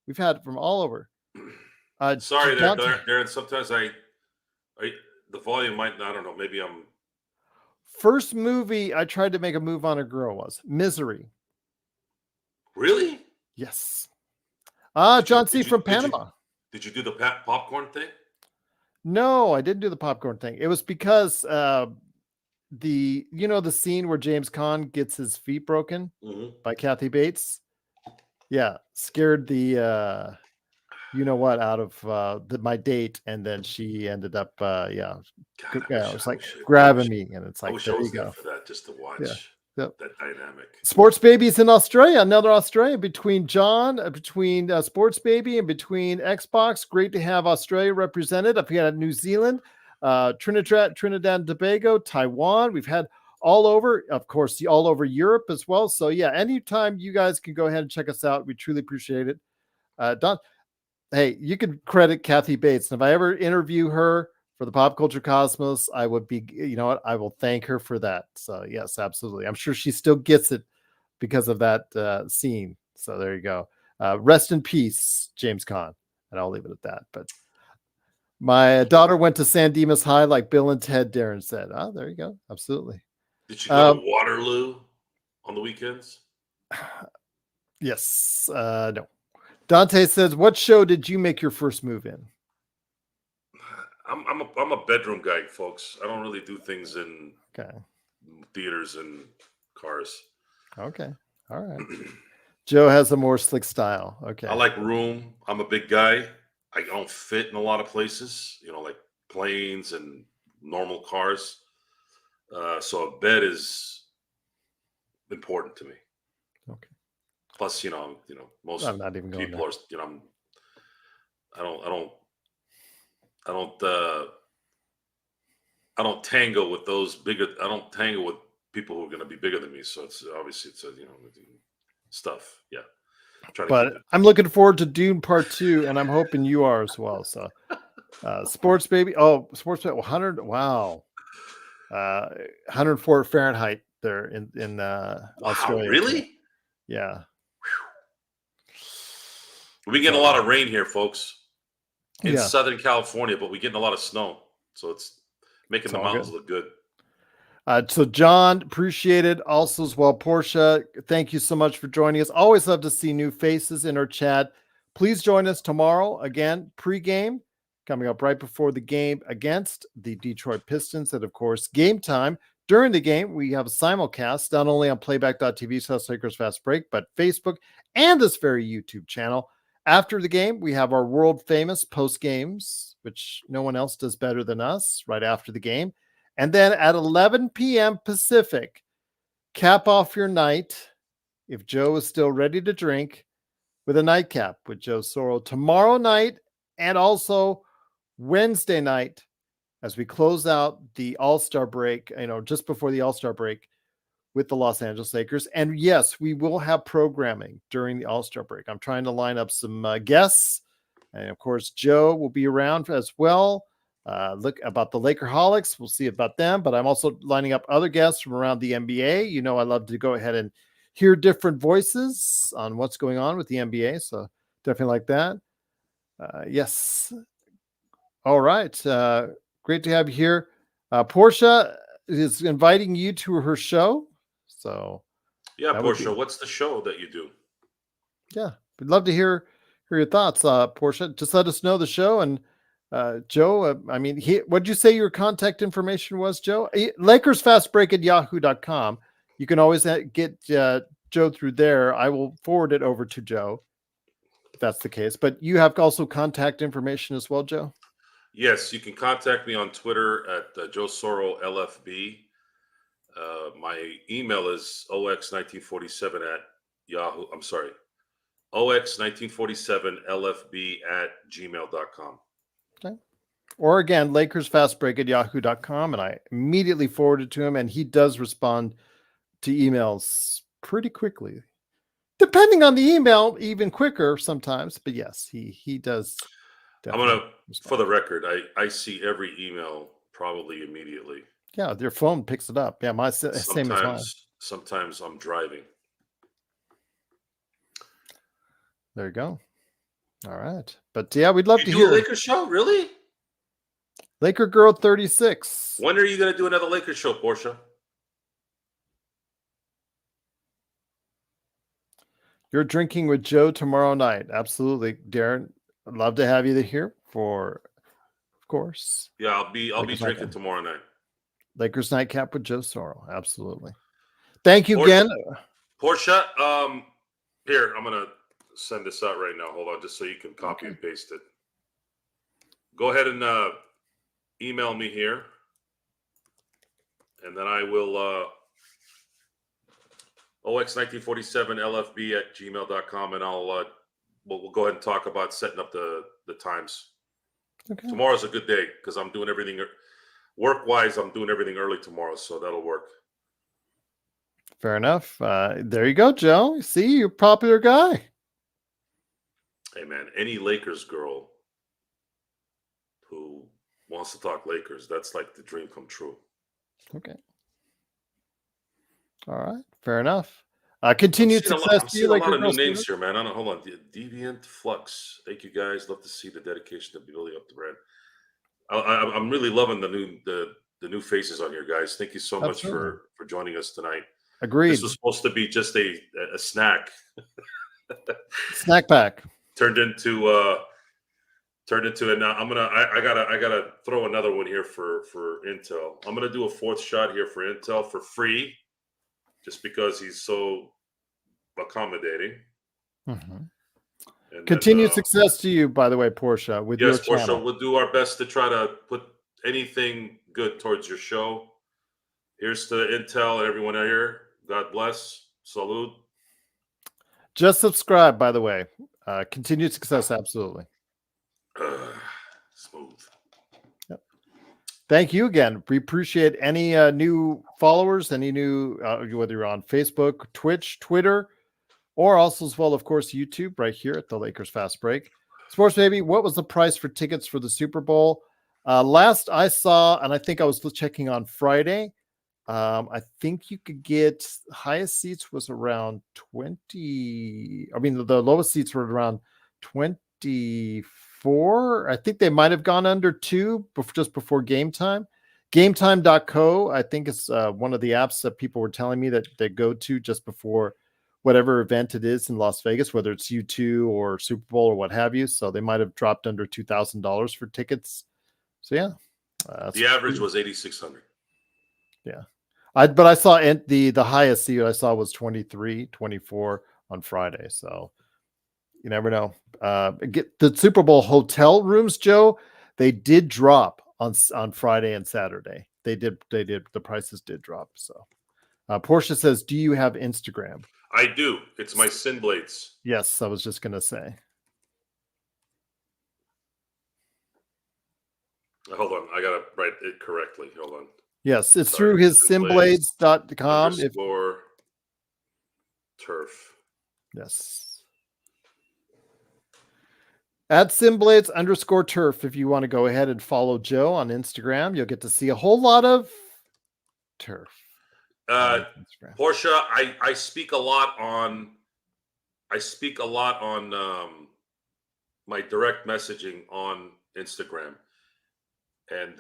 We've had it from all over. Sorry, Darren. Sometimes the volume might. I don't know. Maybe I'm. First movie I tried to make a move on a girl was Misery. Really? Yes. Did you John C. did you from did you Panama. did you do the popcorn thing? No, I didn't do the popcorn thing. It was because the scene where James Caan gets his feet broken by Kathy Bates. Yeah, scared the out of my date, and then she ended up God, it was like grabbing me, and it's I like, wish I there you was there go. for that just to Yeah. watch Yep. that dynamic. Sports Babies in Australia, another Australian between Sports Baby and between Xbox. Great to have Australia represented. I've had New Zealand, Trinidad and Tobago, Taiwan. We've had all over, of course, all over Europe as well. So yeah, anytime you guys can go ahead and check us out, we truly appreciate it. Don, hey, you can credit Kathy Bates. And if I ever interview her for the Pop Culture Cosmos, I would be, I will thank her for that. So yes, absolutely. I'm sure she still gets it because of that scene. So there you go. Rest in peace, James Caan. And I'll leave it at that. But my daughter went to San Dimas High like Bill and Ted, Darren said. Oh, there you go. Absolutely. Did you go to Waterloo on the weekends? Yes. No. Dante says, what show did you make your first move in? I'm a bedroom guy, folks. I don't really do things in theaters and cars. Okay. All right. Joe has a more slick style. Okay. I like room. I'm a big guy. I don't fit in a lot of places, like planes and normal cars. So a bed is important to me. Okay. Plus, most I'm not even going people there. are, I don't tango with those bigger. I don't tango with people who are going to be bigger than me. So it's stuff. Yeah. But I'm looking forward to Dune Part 2, and I'm hoping you are as well. So, Sports Baby. Oh, Sports Baby. 100. Wow. 104 Fahrenheit there in Australia. Really? Yeah. We getting a lot of rain here, folks, in Southern California, but we're getting a lot of snow. So it's making the mountains look good. So John, appreciate it. Also as well, Portia, thank you so much for joining us. Always love to see new faces in our chat. Please join us tomorrow again, pregame, coming up right before the game against the Detroit Pistons. And of course, game time. During the game, we have a simulcast, not only on playback.tv/Lakers Fast Break, but Facebook and this very YouTube channel. After the game, we have our world famous post games, which no one else does better than us right after the game. And then at 11 p.m. Pacific, cap off your night, if Joe is still ready to drink, with a nightcap with Joe Sorrell tomorrow night and also Wednesday night as we close out the All-Star break, just before the All-Star break with the Los Angeles Lakers. And yes, we will have programming during the All-Star break. I'm trying to line up some guests. And of course, Joe will be around as well. Look about the Lakerholics. We'll see about them, but I'm also lining up other guests from around the NBA. I love to go ahead and hear different voices on what's going on with the NBA. So definitely like that. Yes. All right. Great to have you here. Portia is inviting you to her show. So yeah, Portia, what's the show that you do? Yeah, we'd love to hear your thoughts, Portia. Just let us know the show. And Joe, what did you say your contact information was, Joe? LakersFastBreak@yahoo.com. You can always get Joe through there. I will forward it over to Joe if that's the case. But you have also contact information as well, Joe? Yes, you can contact me on Twitter at Joe Sorrell LFB. My email is ox1947 at Yahoo. I'm sorry, ox1947lfb@gmail.com. Okay. Or again, LakersFastBreak@yahoo.com. And I immediately forwarded to him, and he does respond to emails pretty quickly. Depending on the email, even quicker sometimes. But yes, he does. I'm going to, for the record, I see every email probably immediately. Yeah, your phone picks it up. Yeah, same as mine. Sometimes I'm driving. There you go. All right. But yeah, we'd love to hear. You do a Lakers show? Really? Laker Girl 36. When are you going to do another Lakers show, Portia? You're drinking with Joe tomorrow night. Absolutely, Darren. I'd love to have you here for, of course. Yeah, I'll be drinking tomorrow night. Lakers Nightcap with Joe Sorrell. Absolutely. Thank you again. Portia, here, I'm going to send this out right now. Hold on, just so you can copy and paste it. Go ahead and email me here. And then I will ox1947lfb@gmail.com, and we'll go ahead and talk about setting up the times. Okay. Tomorrow's a good day because I'm doing everything work-wise. I'm doing everything early tomorrow, so that'll work. Fair enough. There you go, Joe. See, you're a popular guy. Hey, man, any Lakers girl who wants to talk Lakers, that's like the dream come true. Okay. All right. Fair enough. Continued success. I'm seeing a lot of new names here, man. Hold on. Deviant Flux. Thank you, guys. Love to see the dedication to building up the brand. I'm really loving the new faces on here, guys. Thank you so much for joining us tonight. Agreed. This was supposed to be just a snack. Snack pack. Turned into and now I gotta throw another one here for Intel. I'm gonna do a fourth shot here for Intel for free, just because he's so accommodating. Mm-hmm. Continued success to you, by the way, Portia. With your channel. Portia, we'll do our best to try to put anything good towards your show. Here's to Intel and everyone out here. God bless. Salute. Just subscribe, by the way. Continued success, absolutely. Smooth. Yep. Thank you again. We appreciate any new followers, any new, whether you're on Facebook, Twitch, Twitter, or also as well, of course, YouTube right here at the Lakers Fast Break. Sports Baby, what was the price for tickets for the Super Bowl? Last I saw, and I think I was checking on Friday, I think you could get highest seats was around 20. I mean, the lowest seats were around 24. I think they might have gone under 2 just before game time. GameTime.co, I think it's one of the apps that people were telling me that they go to just before whatever event it is in Las Vegas, whether it's U2 or Super Bowl or what have you. So they might have dropped under $2,000 for tickets. So yeah, the average was 8,600. Yeah. But I saw the highest seat I saw was 23, 24 on Friday. So you never know. Get the Super Bowl hotel rooms, Joe. They did drop on Friday and Saturday. They did. The prices did drop. So Portia says, "Do you have Instagram?" I do. It's my Sin Blades. Yes, I was just gonna say. Hold on, I gotta write it correctly. Hold on. Yes, it's through his simblades.com. _ turf. Yes. At simblades_turf. If you want to go ahead and follow Joe on Instagram, you'll get to see a whole lot of turf. Portia, I speak a lot on my direct messaging on Instagram. And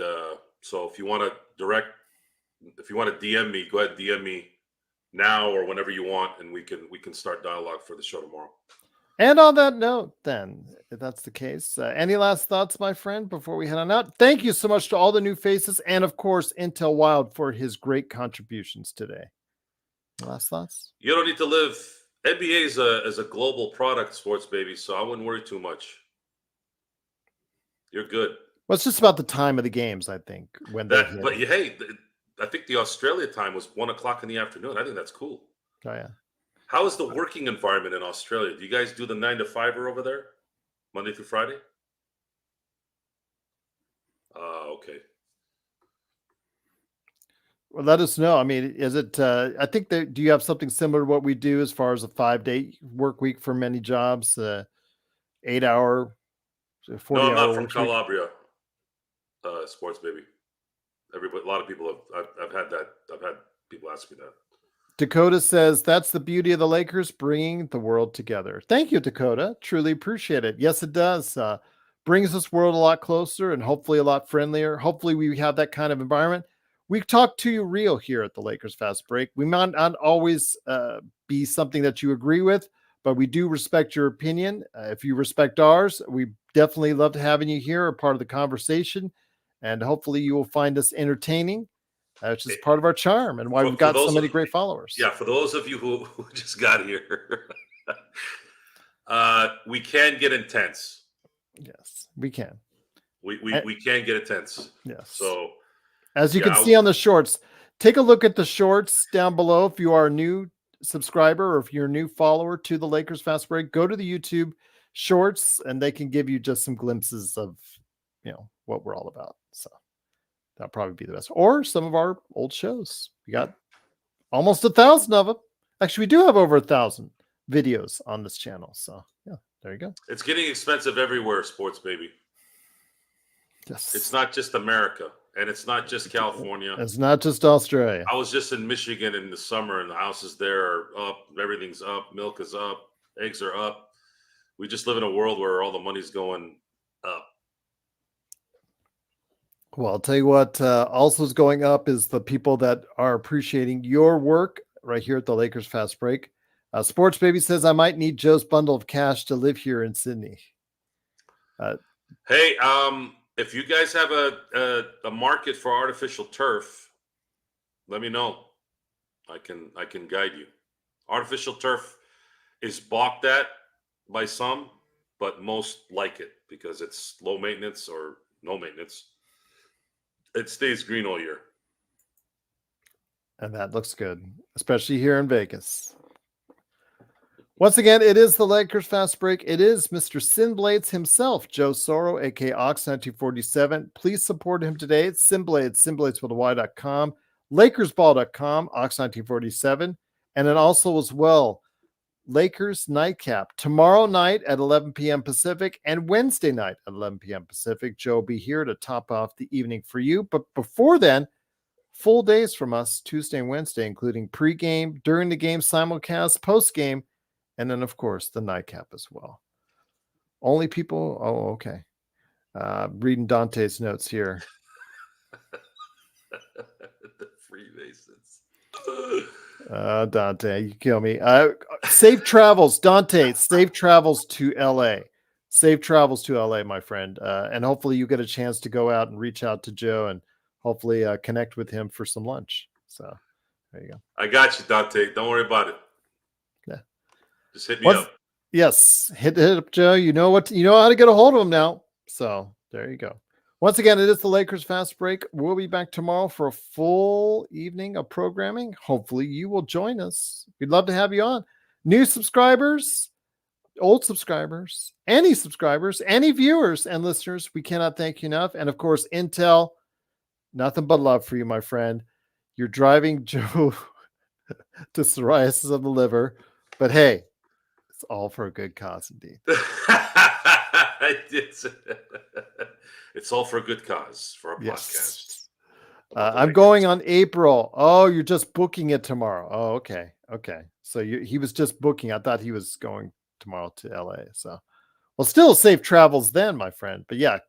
so if you want to DM me, go ahead and DM me now or whenever you want, and we can start dialogue for the show tomorrow. And on that note, then, if that's the case, any last thoughts, my friend, before we head on out? Thank you so much to all the new faces, and of course, Intel Wild for his great contributions today. Last thoughts? You don't need to live. NBA is a global product, Sports Baby, so I wouldn't worry too much. You're good. Well, it's just about the time of the games, I think. But hey, I think the Australia time was 1:00 in the afternoon. I think that's cool. Oh yeah. How is the working environment in Australia? Do you guys do the 9 to 5 over there, Monday through Friday? Okay. Well, let us know. I mean, is it? I think that. Do you have something similar to what we do as far as a 5-day work week for many jobs? 8-hour, 40 No, I'm hour not from week? Calabria. Sports Baby. A lot of people have. I've had that. I've had people ask me that. Dakota says that's the beauty of the Lakers, bringing the world together. Thank you, Dakota. Truly appreciate it. Yes, it does. Brings this world a lot closer and hopefully a lot friendlier. Hopefully we have that kind of environment. We talk to you real here at the Lakers Fast Break. We might not always be something that you agree with, but we do respect your opinion. If you respect ours, we definitely love having you here, a part of the conversation, and hopefully you will find us entertaining. Which is part of our charm and why we've got so many great followers. Yeah, for those of you who just got here, we can get intense. Yes, we can. We can get intense. Yes. So, as you can see on the shorts, take a look at the shorts down below. If you are a new subscriber or if you're a new follower to the Lakers Fast Break, go to the YouTube shorts and they can give you just some glimpses of, what we're all about. So that'll probably be the best. Or some of our old shows. We got almost 1,000 of them. Actually, we do have over 1,000 videos on this channel. So yeah, there you go. It's getting expensive everywhere, sports baby. Yes. It's not just America, and it's not just California. It's not just Australia. I was just in Michigan in the summer, and the houses there are up. Everything's up. Milk is up. Eggs are up. We just live in a world where all the money's going up. Well, I'll tell you what also is going up is the people that are appreciating your work right here at the Lakers Fast Break. Sports Baby says, I might need Joe's bundle of cash to live here in Sydney. Hey, if you guys have a market for artificial turf, let me know. I can guide you. Artificial turf is balked at by some, but most like it because it's low maintenance or no maintenance. It stays green all year. And that looks good, especially here in Vegas. Once again, it is the Lakers Fast Break. It is Mr. Sinblades himself, Joe Soro, aka Ox1947. Please support him today. It's Sinblades with a Y.com, LakersBall.com, Ox1947. And then also as well, Lakers Nightcap tomorrow night at 11 p.m. Pacific and Wednesday night at 11 p.m. Pacific. Joe will be here to top off the evening for you. But before then, full days from us Tuesday and Wednesday, including pregame, during the game, simulcast, postgame, and then, of course, the nightcap as well. Only people. Oh, okay. Reading Dante's notes here. The Freemasons. Dante, you kill me. Safe travels, Dante. Safe travels to LA. Safe travels to LA, my friend. And hopefully you get a chance to go out and reach out to Joe and hopefully connect with him for some lunch. So there you go. I got you, Dante. Don't worry about it. Yeah. Just hit me up. Yes. Hit up Joe. You know how to get a hold of him now. So there you go. Once again, it is the Lakers Fast Break. We'll be back tomorrow for a full evening of programming. Hopefully you will join us. We'd love to have you on. New subscribers, old subscribers, any viewers and listeners, we cannot thank you enough. And of course, Intel, nothing but love for you, my friend. You're driving Joe to psoriasis of the liver. But hey, it's all for a good cause indeed. It's all for a good cause for our podcast. I'm going on April. Oh, you're just booking it tomorrow. Oh, okay. Okay. So he was just booking. I thought he was going tomorrow to LA. So, well, still safe travels then, my friend. But yeah,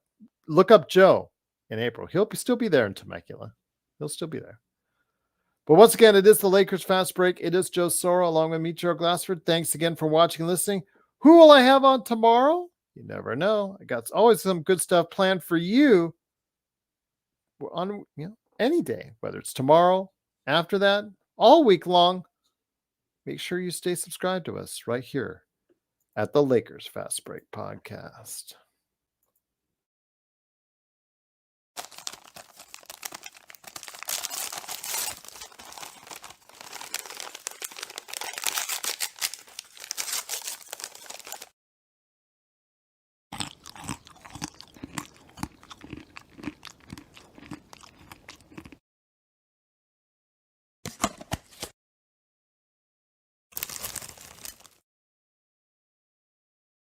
look up Joe in April. He'll still be there in Temecula. He'll still be there. But once again, it is the Lakers Fast Break. It is Joe Soro along with me, Joe Glassford. Thanks again for watching and listening. Who will I have on tomorrow? You never know. I got always some good stuff planned for you on any day, whether it's tomorrow, after that, all week long. Make sure you stay subscribed to us right here at the Lakers Fast Break Podcast.